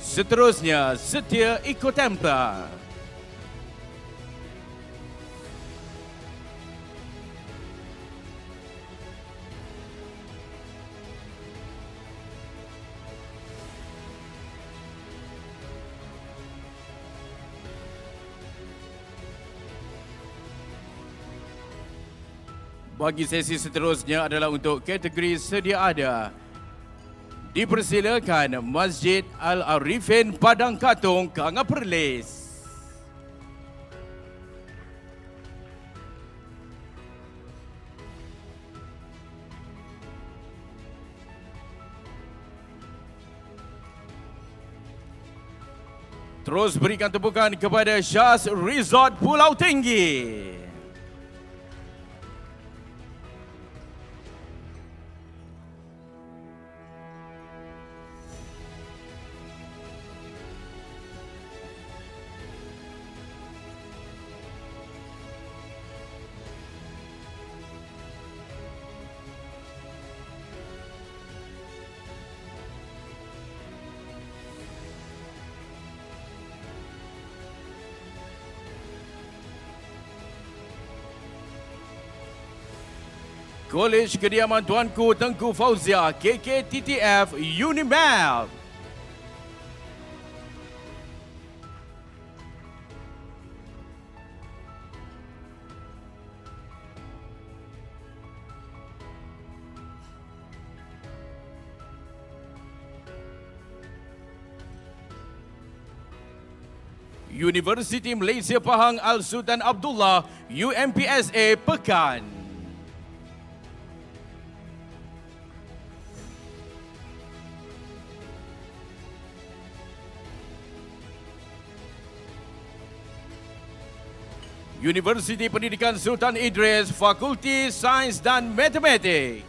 Seterusnya, Setia Ecotemplar. Bagi sesi seterusnya adalah untuk kategori sedia ada. Dipersilakan Masjid Al-Arifin Padang Katong, Kanga Perlis. Terus berikan tepukan kepada Syaz Resort Pulau Tinggi. Kolej Kediaman Tuanku Tengku Fauzia KKTTF Unimap. Universiti Malaysia Pahang Al-Sultan Abdullah UMPSA Pekan. Universiti Pendidikan Sultan Idris, Fakulti Sains dan Matematik.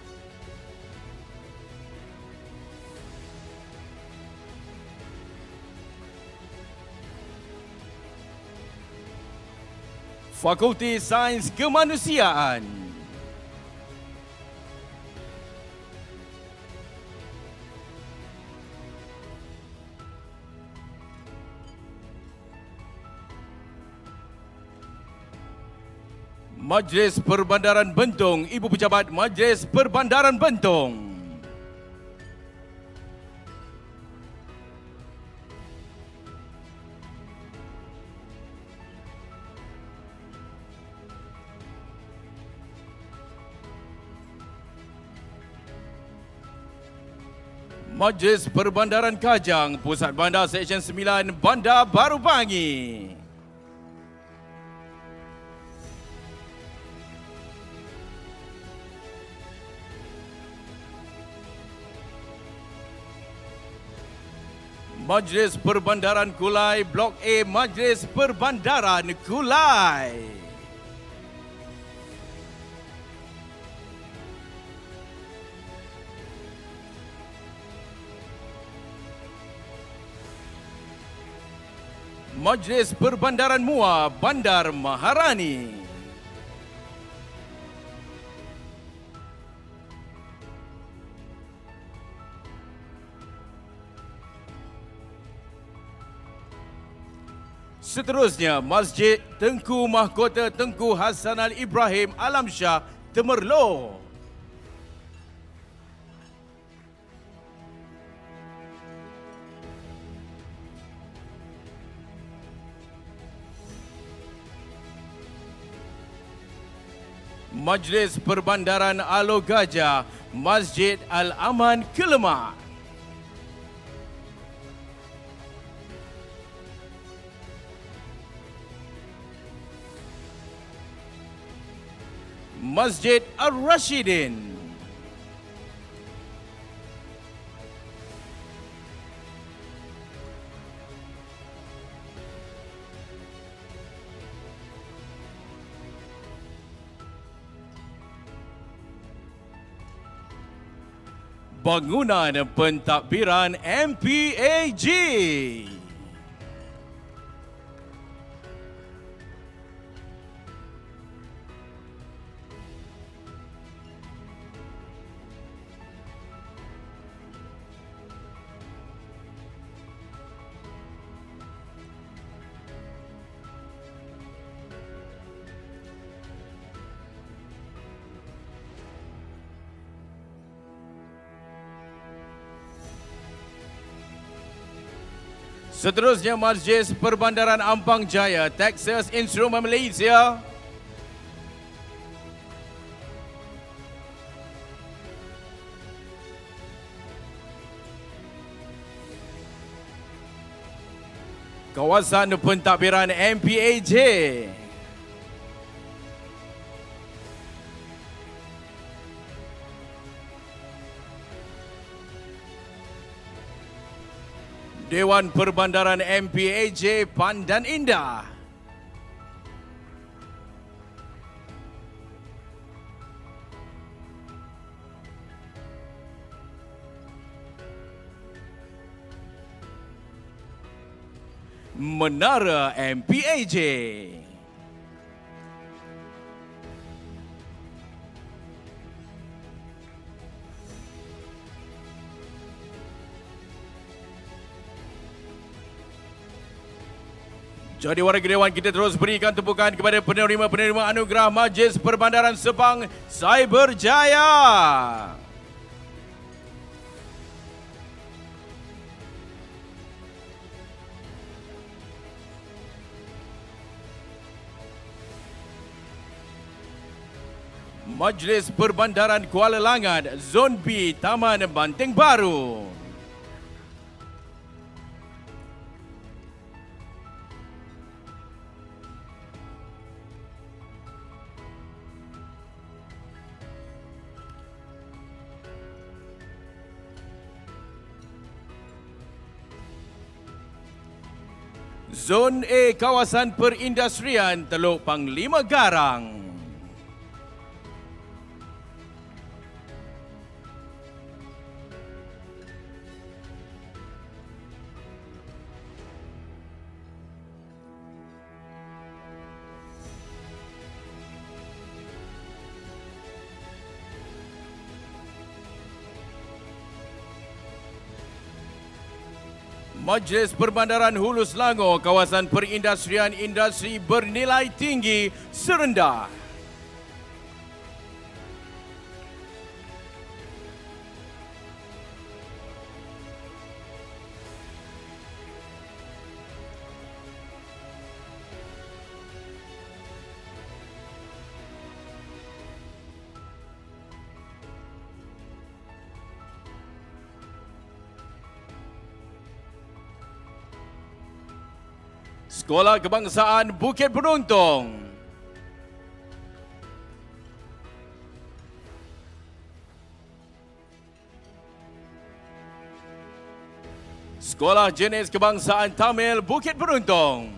Fakulti Sains Kemanusiaan. Majlis Perbandaran Bentong, Ibu Pejabat Majlis Perbandaran Bentong. Majlis Perbandaran Kajang, Pusat Bandar Seksyen 9, Bandar Baru Bangi. Majlis Perbandaran Kulai, Blok A, Majlis Perbandaran Kulai. Majlis Perbandaran Mua, Bandar Maharani. Seterusnya, Masjid Tengku Mahkota Tengku Hasanal Ibrahim Alam Shah, Temerloh. Majlis Perbandaran Alo Gajah, Masjid Al-Aman Kelemak. Masjid Ar-Rashidin. bangunan pentadbiran MPAG. Seterusnya Majlis Perbandaran Ampang Jaya, Texas Instrument Malaysia. Kawasan pentadbiran MPAJ. Dewan Perbandaran MPAJ Pandan Indah. Menara MPAJ. Jadi warga Dewan, kita terus berikan tepukan kepada penerima-penerima anugerah Majlis Perbandaran Sepang Cyberjaya. Majlis Perbandaran Kuala Langat, Zon B, Taman Banteng Baru. Zon A, Kawasan Perindustrian Teluk Panglima Garang. Majlis Perbandaran Hulu Selangor, Kawasan Perindustrian Industri Bernilai Tinggi Serendah. Sekolah Kebangsaan Bukit Penuntung. Sekolah Jenis Kebangsaan Tamil Bukit Penuntung.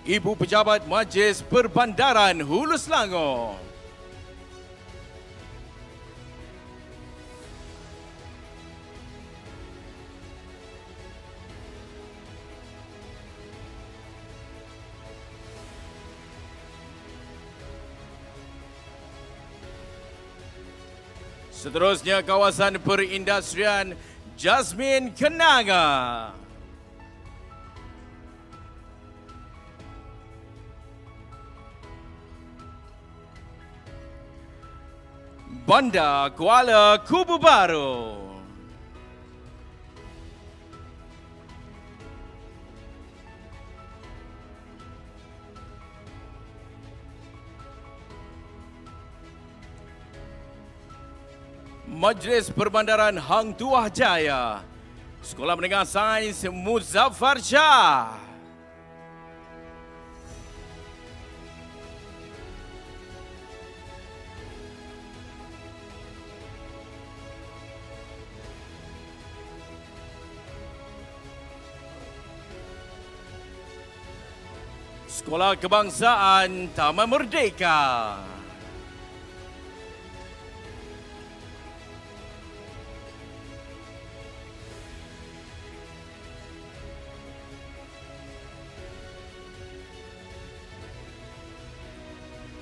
Ibu Pejabat Majlis Perbandaran Hulu Selangor. Seterusnya kawasan perindustrian Jasmine Kenanga. Bandar Kuala Kubu Baru. Majlis Perbandaran Hang Tuah Jaya. Sekolah Menengah Sains Muzaffar Shah. Sekolah Kebangsaan Taman Merdeka.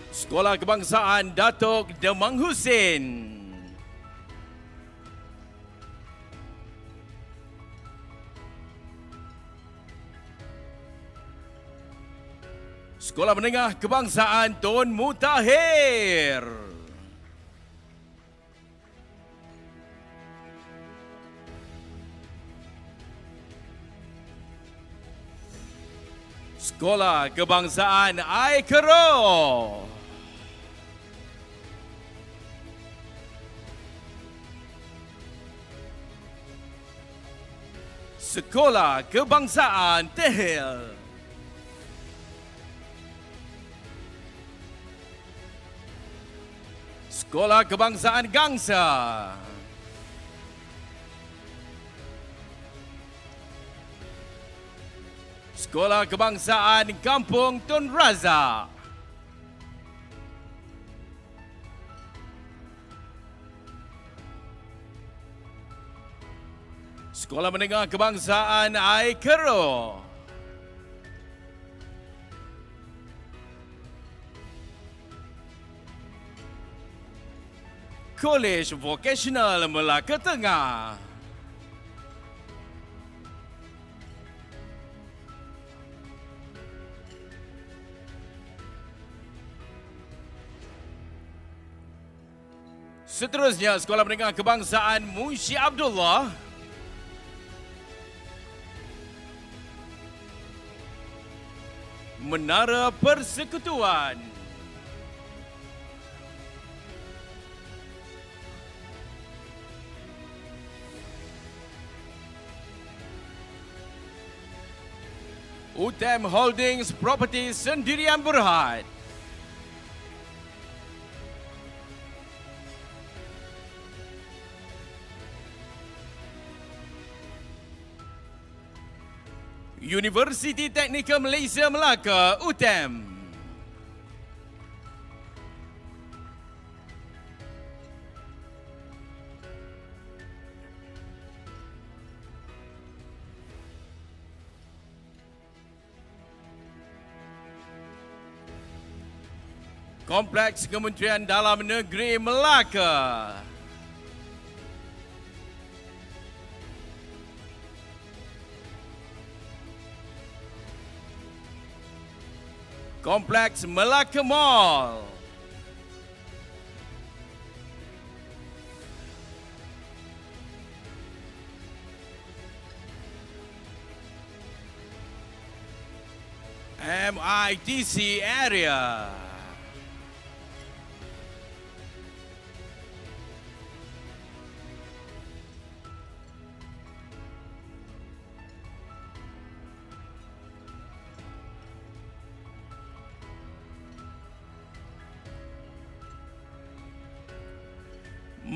Sekolah Kebangsaan Datuk Demang Husin. Sekolah Menengah Kebangsaan Tun Mutahir. Sekolah Kebangsaan Aikero. Sekolah Kebangsaan Tehil. Sekolah Kebangsaan Gangsa. Sekolah Kebangsaan Kampung Tun Razak. Sekolah Menengah Kebangsaan Aikero. Kolej Vokasional Melaka Tengah. Seterusnya, Sekolah Menengah Kebangsaan Munshi Abdullah. Menara Persekutuan. UTM Holdings Property Sendirian Berhad. Universiti Teknikal Malaysia Melaka, UTM. Kompleks Kementerian Dalam Negeri Melaka. Kompleks Melaka Mall. MITC area.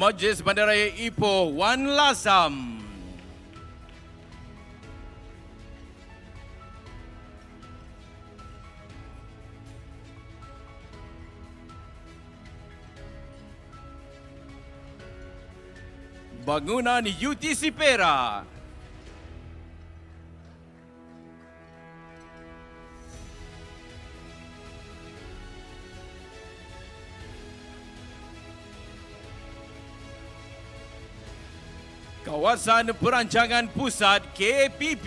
Majlis Bandaraya Ipoh Wan Lasam. Bangunan UTC Perak. Kawasan Perancangan Pusat KPP.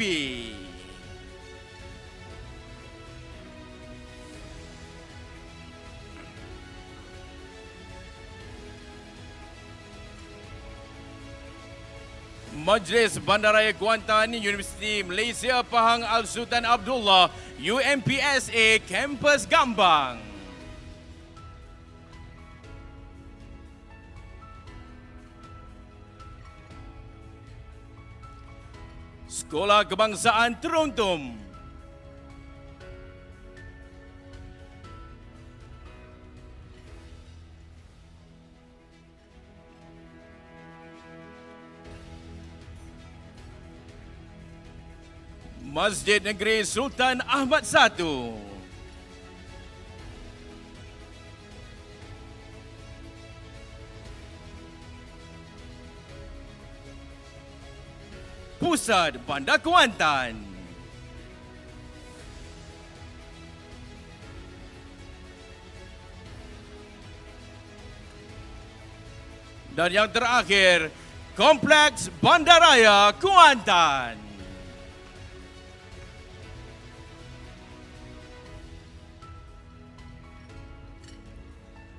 Majlis Bandaraya Kuantan Universiti Malaysia Pahang Al Sultan Abdullah UMPSA Kampus Gambang. Sekolah Kebangsaan Teruntum. Masjid Negeri Sultan Ahmad I. Pusat Bandar Kuantan. Dan yang terakhir, Kompleks Bandaraya Kuantan.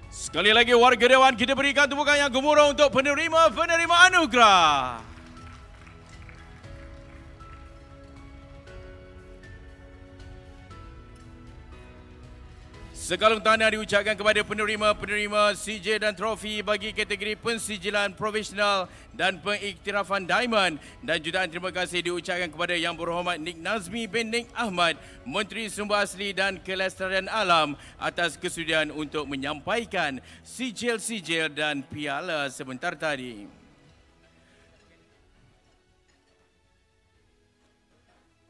Sekali lagi warga Dewan, kita berikan tepukan yang gemuruh untuk penerima-penerima anugerah. Sekalung tahniah diucapkan kepada penerima-penerima CJ dan trofi bagi kategori pensijilan profesional dan pengiktirafan Diamond. Dan jutaan terima kasih diucapkan kepada Yang Berhormat Nik Nazmi bin Nik Ahmad, Menteri Sumber Asli dan Kelestarian Alam atas kesudian untuk menyampaikan sijil-sijil dan piala sebentar tadi.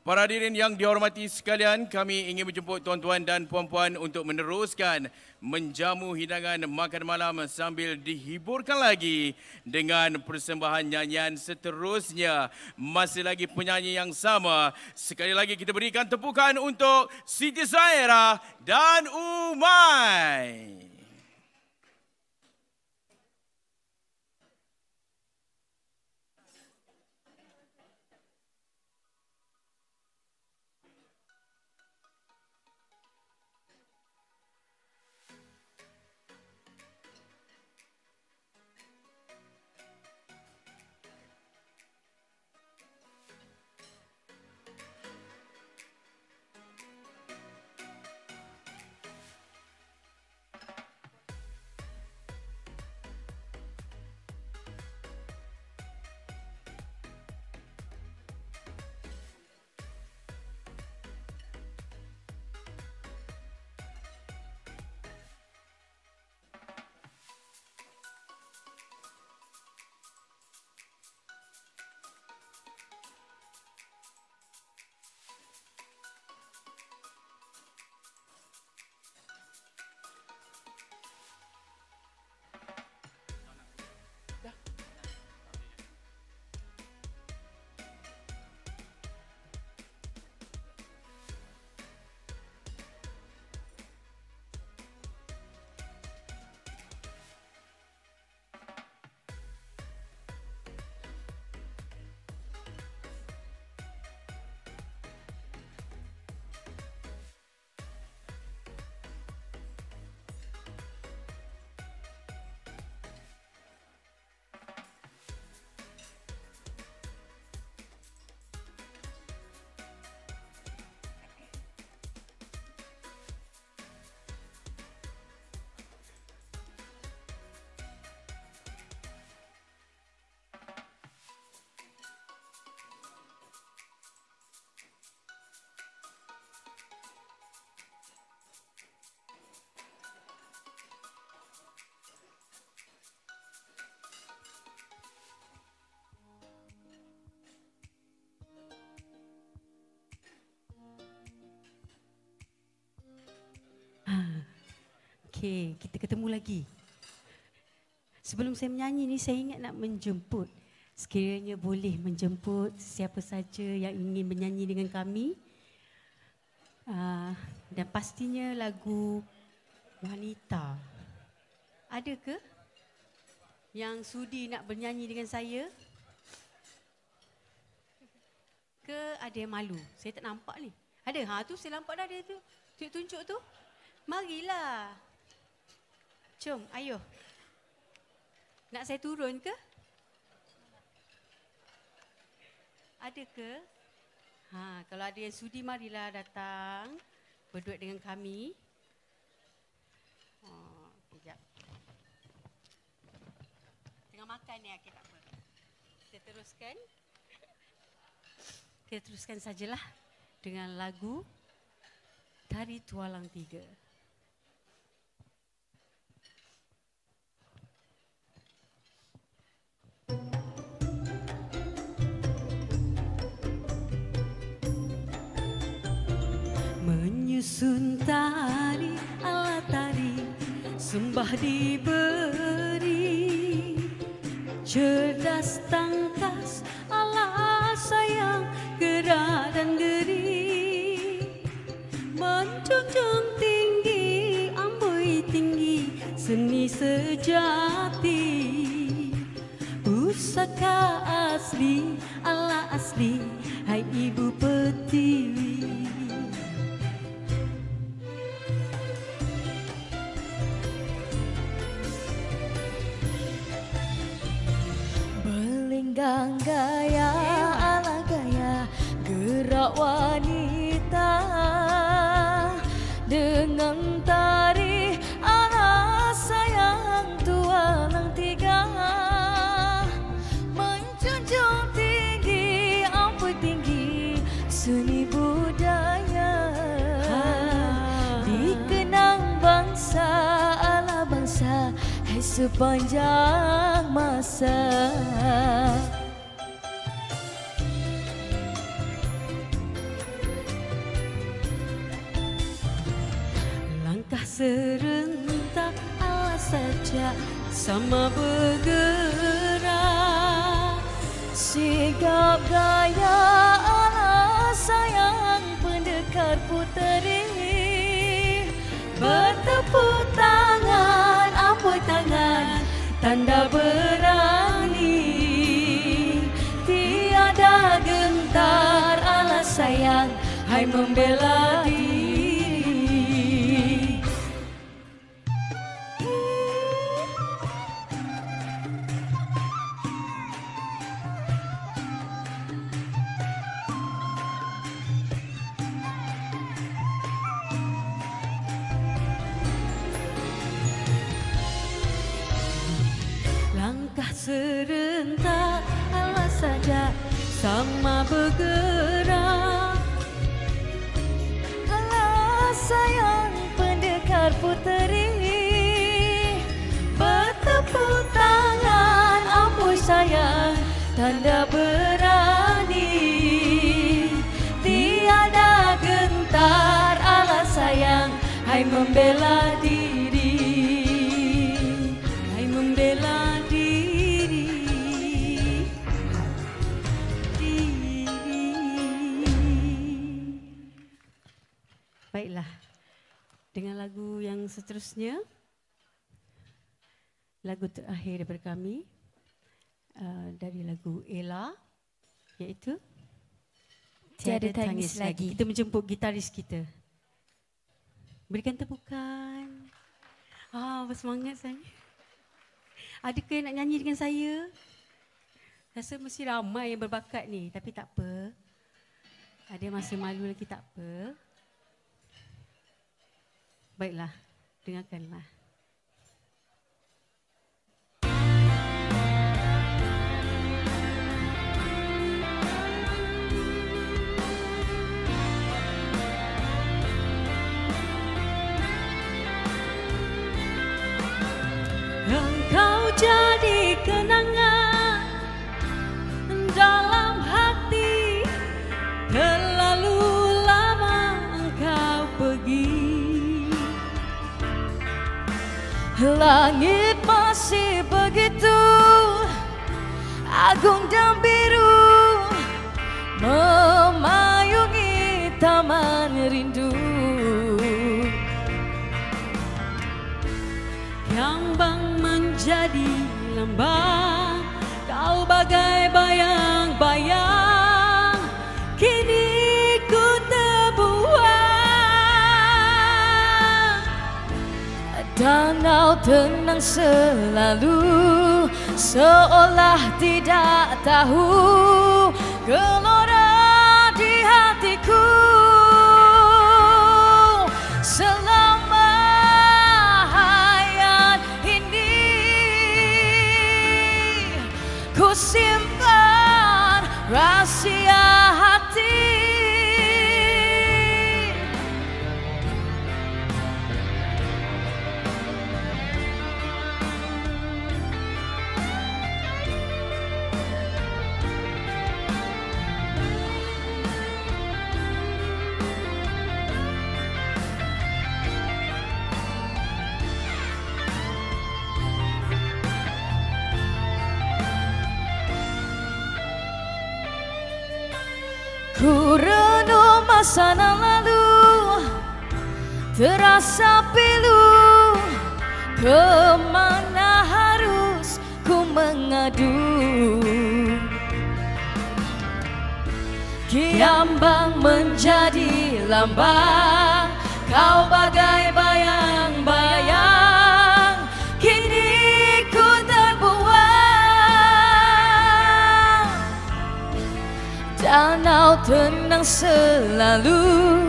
Para hadirin yang dihormati sekalian, kami ingin menjemput tuan-tuan dan puan-puan untuk meneruskan menjamu hidangan makan malam sambil dihiburkan lagi dengan persembahan nyanyian seterusnya. Masih lagi penyanyi yang sama. Sekali lagi kita berikan tepukan untuk Siti Saira dan Umay. Okey, kita ketemu lagi. Sebelum saya menyanyi ni, saya ingat nak menjemput. Sekiranya boleh menjemput siapa saja yang ingin menyanyi dengan kami. Dan pastinya lagu wanita. Ada ke yang sudi nak bernyanyi dengan saya? Ke ada yang malu? Saya tak nampak ni. Ada? Tu saya nampak dah ada tu. Tunjuk tu. Marilah. Jom, ayo. Nak saya turun ke? Ada ke? Kalau ada yang sudi, marilah datang berduet dengan kami. Sekejap. Tengah makan ni, okay, tak apa. Kita teruskan. Kita teruskan sajalah dengan lagu Tari Tualang Tiga. Menyusun tari ala tari, sembah diberi, cerdas tangkas ala saya. seni sejati, pusaka asli, ala asli, hai Ibu Pertiwi. Belenggang gaya ala gaya gerak wanita, dengan tari ala sayang tualang tiga, menjunjung tinggi ampun tinggi seni budaya, dikenang bangsa ala bangsa hai sepanjang masa. Langkah serentak ala saja sama bergerak, Sigap gaya ala sayang pendekar puteri, bertepuk tangan, ampun tangan, tanda berani, tiada gentar ala sayang, hai membela diri. Langkah serentak ala saja sama bergerak, ala sayang pendekar puteri, bertepuk tangan, ampun sayang, tanda berani, tiada gentar ala sayang, hai membela diri, hai membela diri. Baiklah, dengan lagu yang seterusnya, lagu terakhir daripada kami, dari lagu Ella, iaitu Tiada Tangis Lagi. Kita menjemput gitaris kita. Berikan tepukan. Bersemangat saya. Adakah yang nak nyanyi dengan saya? Rasa mesti ramai yang berbakat ni, tapi tak apa. Ada masa malu lagi, tak apa. Baiklah, dengarkanlah. Engkau jadi kenangan dalam hati, terlalu lama engkau pergi. Langit masih begitu agung dan biru, memayungi taman rindu. Kembang menjadi lembang, kau bagai bayang-bayang, kini ku terbuang. Danau tenang selalu, seolah tidak tahu gelora di hatiku. Selama hayat ini ku simpan rahasia hati. Ku renung masa lalu, terasa pilu, kemana harus ku mengadu? Kiambang menjadi lambang, kau bagai bayang-bayang, kini ku terbuang. Danau tenang selalu,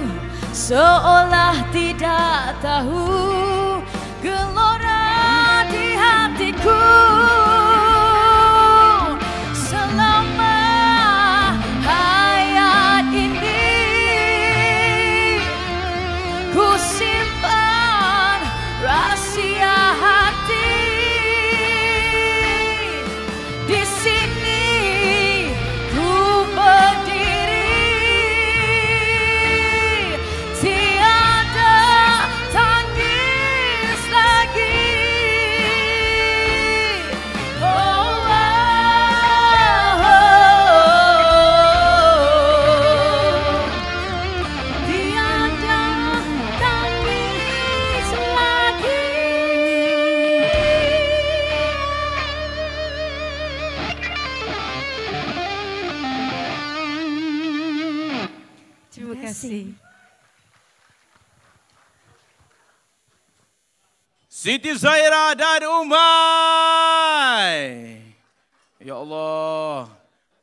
seolah tidak tahu gelora di hatiku. Selama hayat ini ku simpan rahasia hati. Di sini ku berdiri, tiada tangis lagi. Oh, oh, oh. Tiada tangis lagi. Terima kasih. Siti Zaira dan Umay. Ya Allah.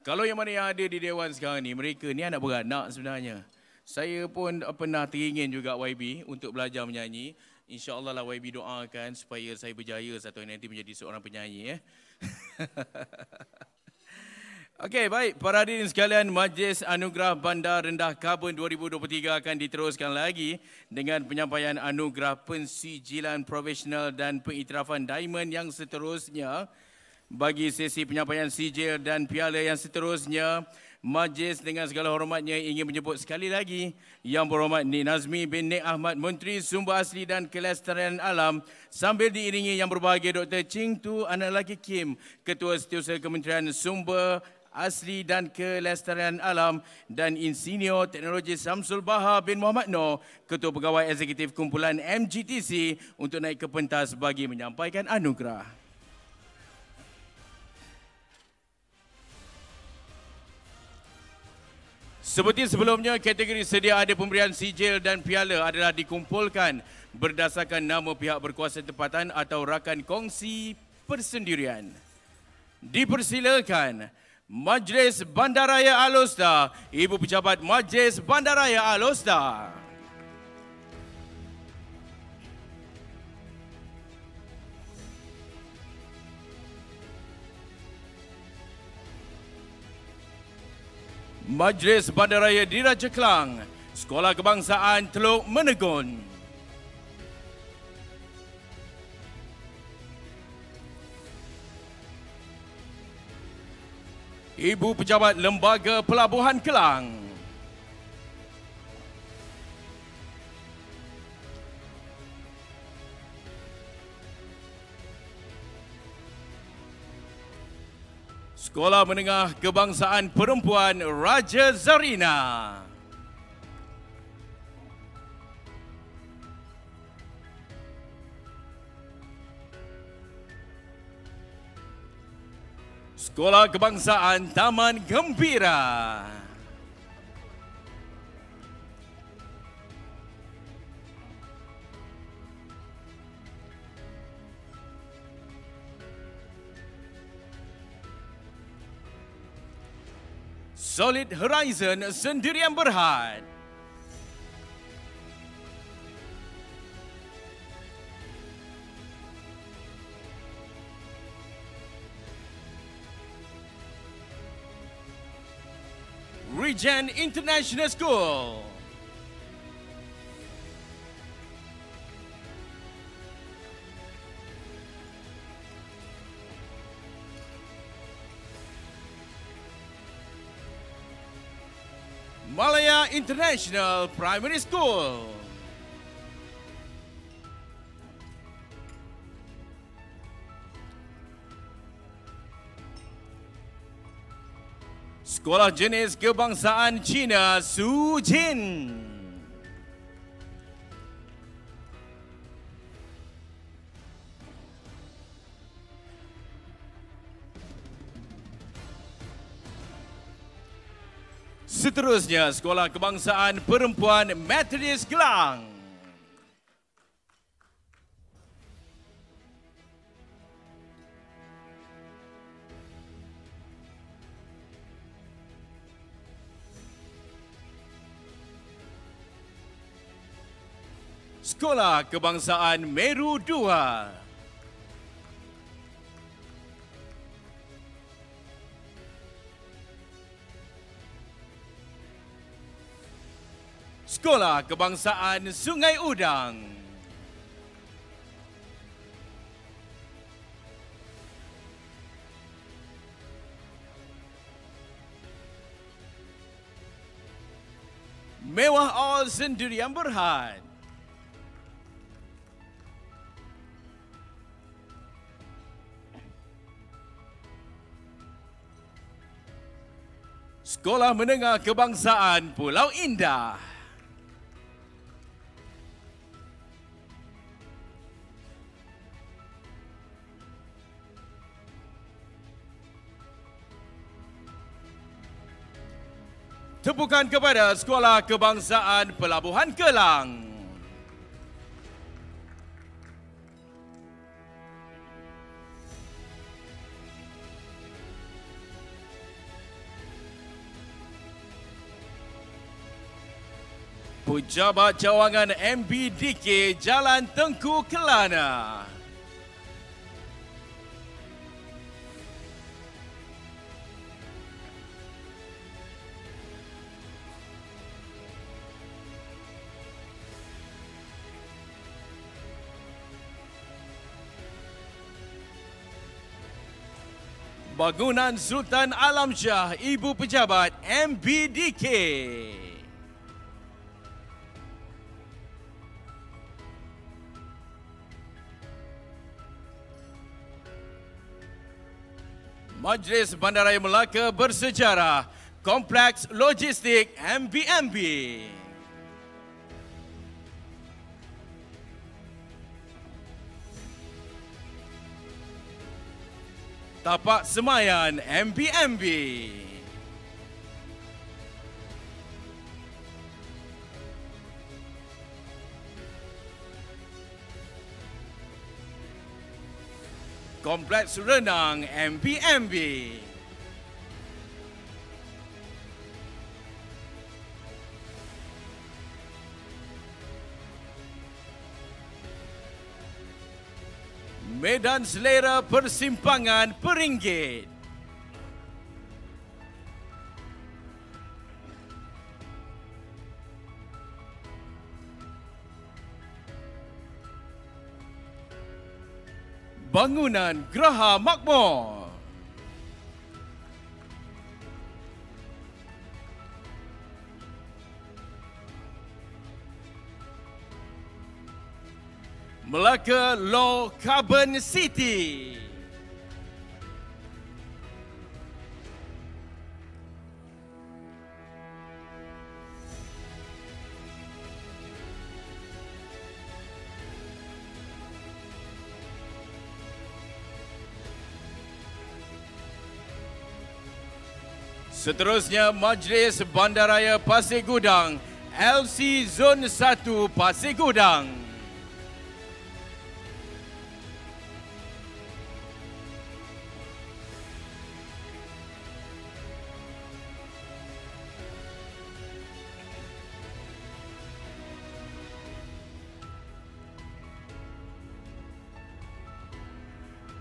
Kalau yang mana yang ada di Dewan sekarang ni, mereka ni anak beranak sebenarnya. Saya pun pernah teringin juga YB untuk belajar menyanyi. InsyaAllah lah YB doakan supaya saya berjaya satu hari nanti menjadi seorang penyanyi. Okey, baik. Para hadirin sekalian, Majlis Anugerah Bandar Rendah Karbon 2023 akan diteruskan lagi dengan penyampaian anugerah pensijilan profesional dan pengiktirafan diamond yang seterusnya. Bagi sesi penyampaian sijil dan piala yang seterusnya, Majlis dengan segala hormatnya ingin menyebut sekali lagi Yang Berhormat Nik Nazmi bin Nik Ahmad, Menteri Sumber Asli dan Kelestarian Alam, sambil diiringi Yang Berbahagia Dr. Ching Tu Anak Lelaki Kim, Ketua Setiausaha Kementerian Sumber Asli dan Kelestarian Alam, dan Insinyur Teknologi Samsul Bahar bin Muhammad Noor, Ketua Pegawai Eksekutif Kumpulan MGTC, untuk naik ke pentas bagi menyampaikan anugerah. Seperti sebelumnya, kategori sedia ada pemberian sijil dan piala adalah dikumpulkan berdasarkan nama pihak berkuasa tempatan atau rakan kongsi persendirian. Dipersilakan Majlis Bandaraya Alor-Star, Ibu Pejabat Majlis Bandaraya Alor-Star. Majlis Bandaraya Diraja Kelang, Sekolah Kebangsaan Teluk Menegon. Ibu Pejabat Lembaga Pelabuhan Kelang. Sekolah Menengah Kebangsaan Perempuan Raja Zarina. Sekolah Kebangsaan Taman Gembira. Solid Horizon Sendirian Berhad. Regent International School. Malaya International Primary School. Sekolah Jenis Kebangsaan Cina Sujin. Seterusnya, Sekolah Kebangsaan Perempuan Methodist Kelang. Sekolah Kebangsaan Meru 2. Sekolah Kebangsaan Sungai Udang. Mewah All Sendirian Berhad. Sekolah Menengah Kebangsaan Pulau Indah. Tepukan kepada Sekolah Kebangsaan Pelabuhan Kelang. Pejabat Cawangan MBDK Jalan Tengku Kelana. Bangunan Sultan Alam Shah, Ibu Pejabat MBDK. Majlis Bandaraya Melaka Bersejarah, Kompleks Logistik MBMB. Tapak Semayan MBMB. Kompleks Renang MBMB. Medan Selera Persimpangan Peringgit. Bangunan Geraha Makmur. Melaka Low Carbon City. Seterusnya, Majlis Bandaraya Pasir Gudang, LC Zon 1 Pasir Gudang.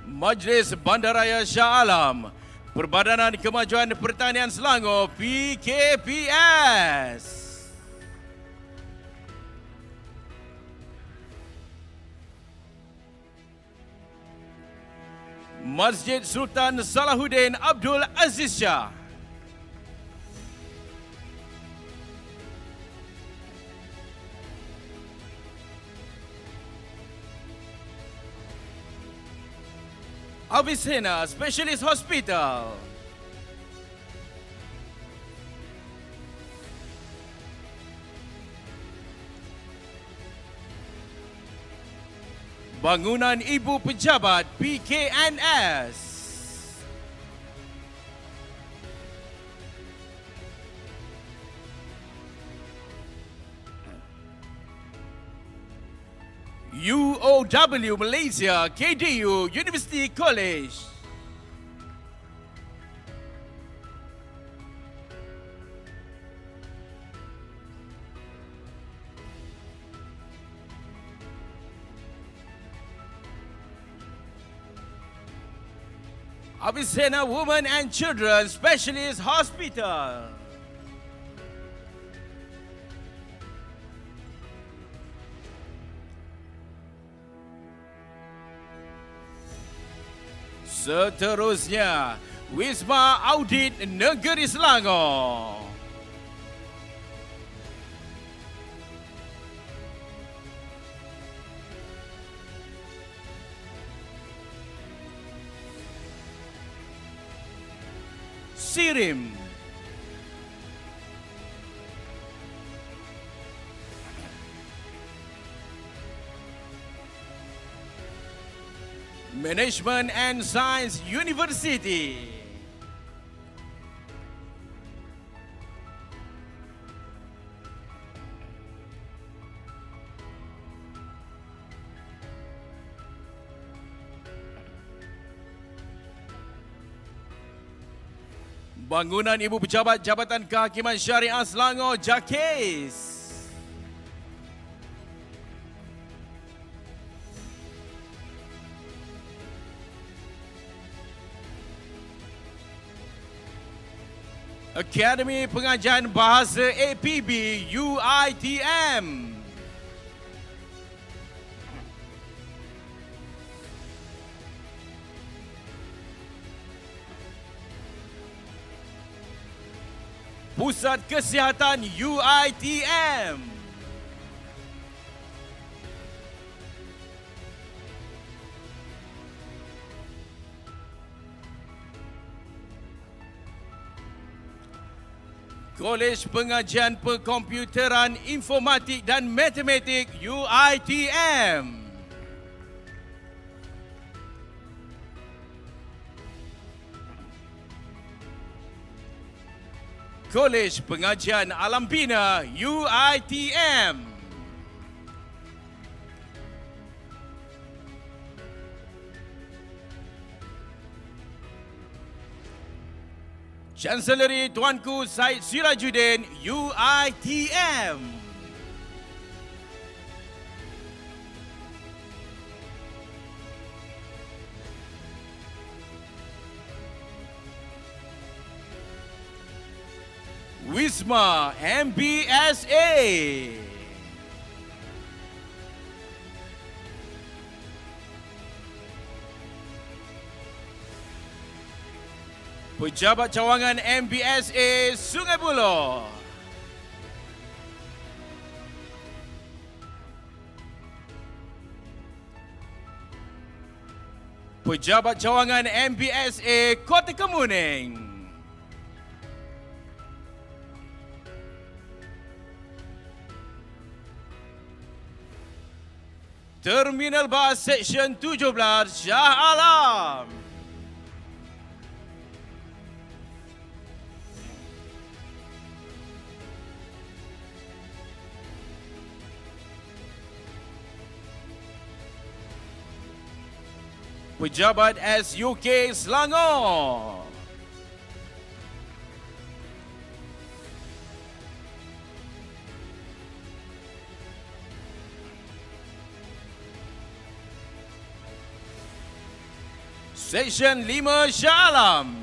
Majlis Bandaraya Shah Alam, Perbadanan Kemajuan Pertanian Selangor PKPS. Masjid Sultan Salahuddin Abdul Aziz Shah. Avicenna Specialist Hospital. Bangunan Ibu Pejabat PKNS. UOW Malaysia KDU University College. Avicenna Women and Children Specialist Hospital. Seterusnya, Wisma Audit Negeri Selangor. Sirim. Management and Science University. Bangunan Ibu Pejabat Jabatan Kehakiman Syariah Selangor, JAKIS. Akademi Pengajian Bahasa APB, UITM. Pusat Kesihatan UITM. Kolej Pengajian Perkomputeran Informatik dan Matematik UITM. Kolej Pengajian Alam Bina UITM. Chancellery Tuanku Syed Sirajuddin UITM. Wisma MBSA. Pejabat Cawangan MBSA Sungai Buloh. Pejabat Cawangan MBSA Kota Kemuning. Terminal Bas Seksyen 17 Shah Alam. Pejabat SUK Selangor. Seksyen 5 Shah Alam.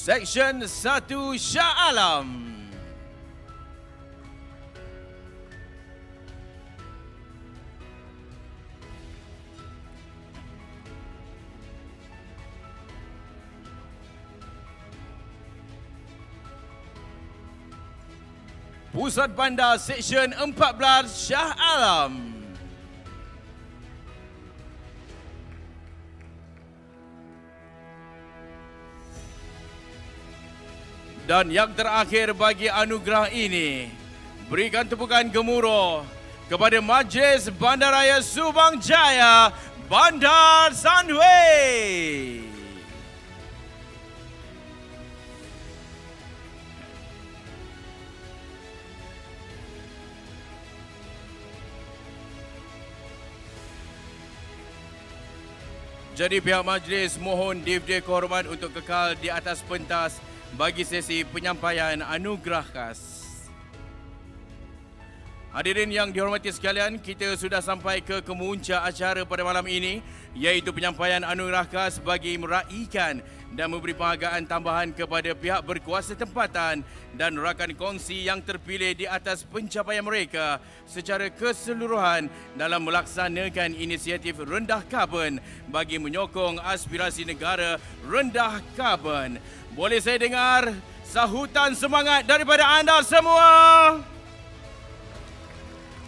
Seksyen 1 Shah Alam. Pusat Bandar Seksyen 14 Shah Alam. Dan yang terakhir bagi anugerah ini, berikan tepukan gemuruh kepada Majlis Bandaraya Subang Jaya Bandar Sunway. Jadi pihak majlis mohon Divdek Kehormat untuk kekal di atas pentas bagi sesi penyampaian anugerah khas. Hadirin yang dihormati sekalian, kita sudah sampai ke kemuncak acara pada malam ini, iaitu penyampaian anugerah khas bagi meraihkan dan memberi penghargaan tambahan kepada pihak berkuasa tempatan dan rakan kongsi yang terpilih di atas pencapaian mereka secara keseluruhan dalam melaksanakan inisiatif rendah karbon bagi menyokong aspirasi negara rendah karbon. Boleh saya dengar sahutan semangat daripada anda semua?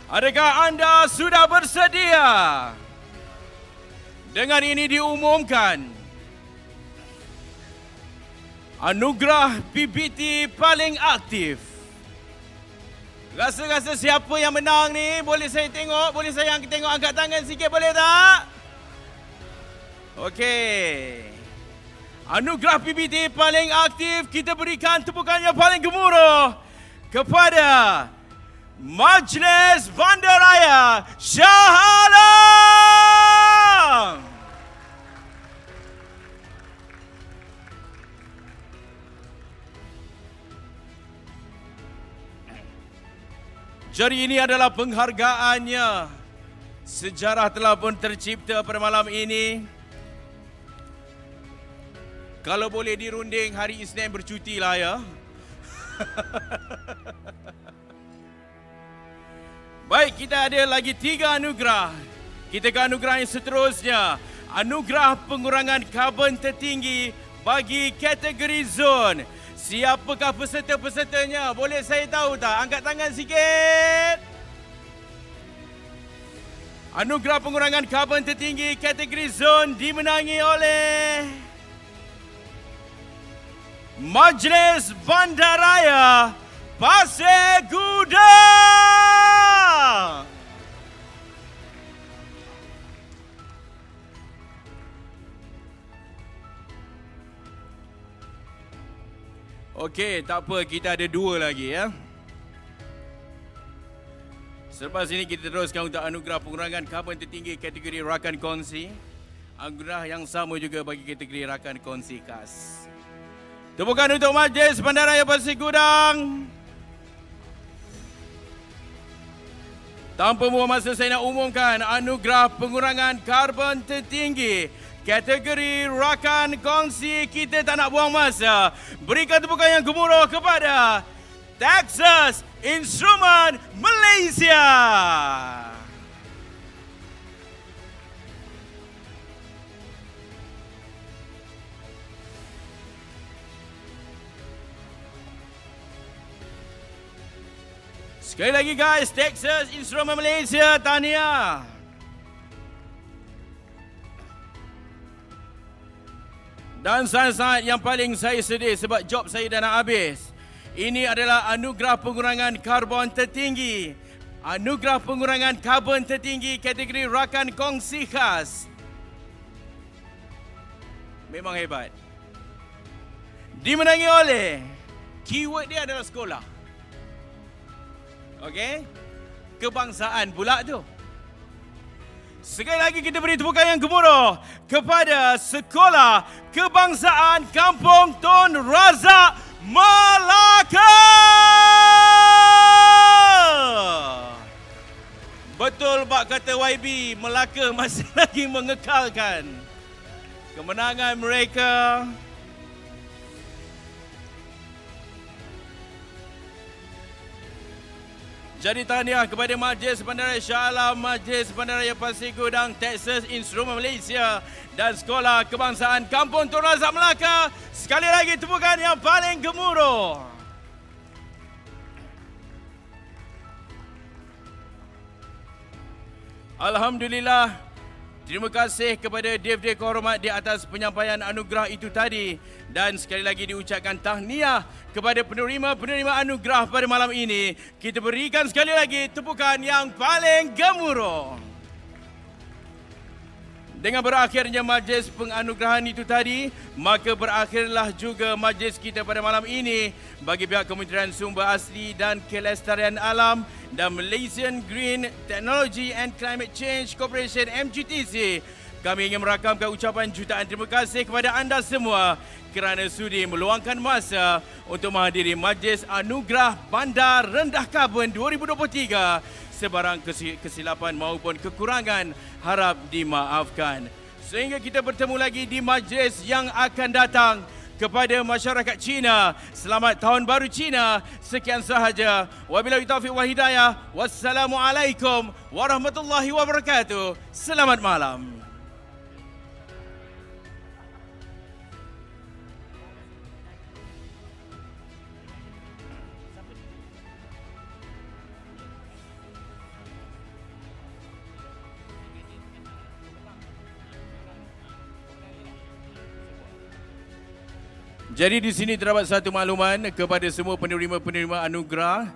Adakah anda sudah bersedia? Dengan ini diumumkan, anugerah PBT paling aktif. Rasa-rasa siapa yang menang ni? Boleh saya tengok? Boleh saya tengok angkat tangan sikit, boleh tak? Okey. Anugerah PBT paling aktif, kita berikan tepukan yang paling gemuruh kepada Majlis Bandaraya Shah Alam. Jadi ini adalah penghargaannya. Sejarah telah pun tercipta pada malam ini. Kalau boleh dirunding hari Isnin bercuti lah ya. Baik, kita ada lagi 3 anugerah. Kita ke anugerah yang seterusnya. Anugerah pengurangan karbon tertinggi bagi kategori zon. Siapakah peserta-pesertanya? Boleh saya tahu tak? Angkat tangan sikit. Anugerah pengurangan karbon tertinggi kategori zon dimenangi oleh Majlis Bandaraya Pasir Gudang. Okey, tak apa, kita ada 2 lagi ya. Selepas ini kita teruskan untuk anugerah pengurangan karbon tertinggi kategori rakan kongsi. Anugerah yang sama juga bagi kategori rakan kongsi khas. Tepukan untuk Majlis Bandaraya Pasir Gudang. Tanpa buang masa, saya nak umumkan anugerah pengurangan karbon tertinggi kategori rakan kongsi. Kita tak nak buang masa. Berikan tepukan yang gemuruh kepada Texas Instrument Malaysia. Sekali lagi guys, Texas Instrument Malaysia, tahniah. Dan saat-saat yang paling saya sedih sebab job saya dah nak habis. Ini adalah anugerah pengurangan karbon tertinggi. Anugerah pengurangan karbon tertinggi kategori rakan kongsi khas. Memang hebat. Dimenangi oleh, keyword dia adalah sekolah. Okey? Kebangsaan pula tu. Sekali lagi kita beri tepukan yang gemuruh kepada Sekolah Kebangsaan Kampung Tun Razak Melaka. Betul bak kata YB, Melaka masih lagi mengekalkan kemenangan mereka. Jadi tahniah kepada Majlis Bandaraya Shah Alam, Majlis Bandaraya Pasir Gudang, Texas Instrument Malaysia dan Sekolah Kebangsaan Kampung Tun Razak Melaka. Sekali lagi tepukan yang paling gemuruh. Alhamdulillah. Terima kasih kepada Divdek Kehormat di atas penyampaian anugerah itu tadi. Dan sekali lagi diucapkan tahniah kepada penerima-penerima anugerah pada malam ini. Kita berikan sekali lagi tepukan yang paling gemuruh. Dengan berakhirnya majlis penganugerahan itu tadi, maka berakhirlah juga majlis kita pada malam ini bagi pihak Kementerian Sumber Asli dan Kelestarian Alam dan Malaysian Green Technology and Climate Change Corporation MGTC. Kami ingin merakamkan ucapan jutaan terima kasih kepada anda semua kerana sudi meluangkan masa untuk menghadiri majlis Anugerah Bandar Rendah Karbon 2023. Sebarang kesilapan maupun kekurangan harap dimaafkan. Sehingga kita bertemu lagi di majlis yang akan datang. Kepada masyarakat Cina, selamat Tahun Baru Cina. Sekian sahaja. Wabillahi taufiq wal hidayah. Wassalamualaikum warahmatullahi wabarakatuh. Selamat malam. Jadi di sini terdapat satu makluman kepada semua penerima-penerima anugerah.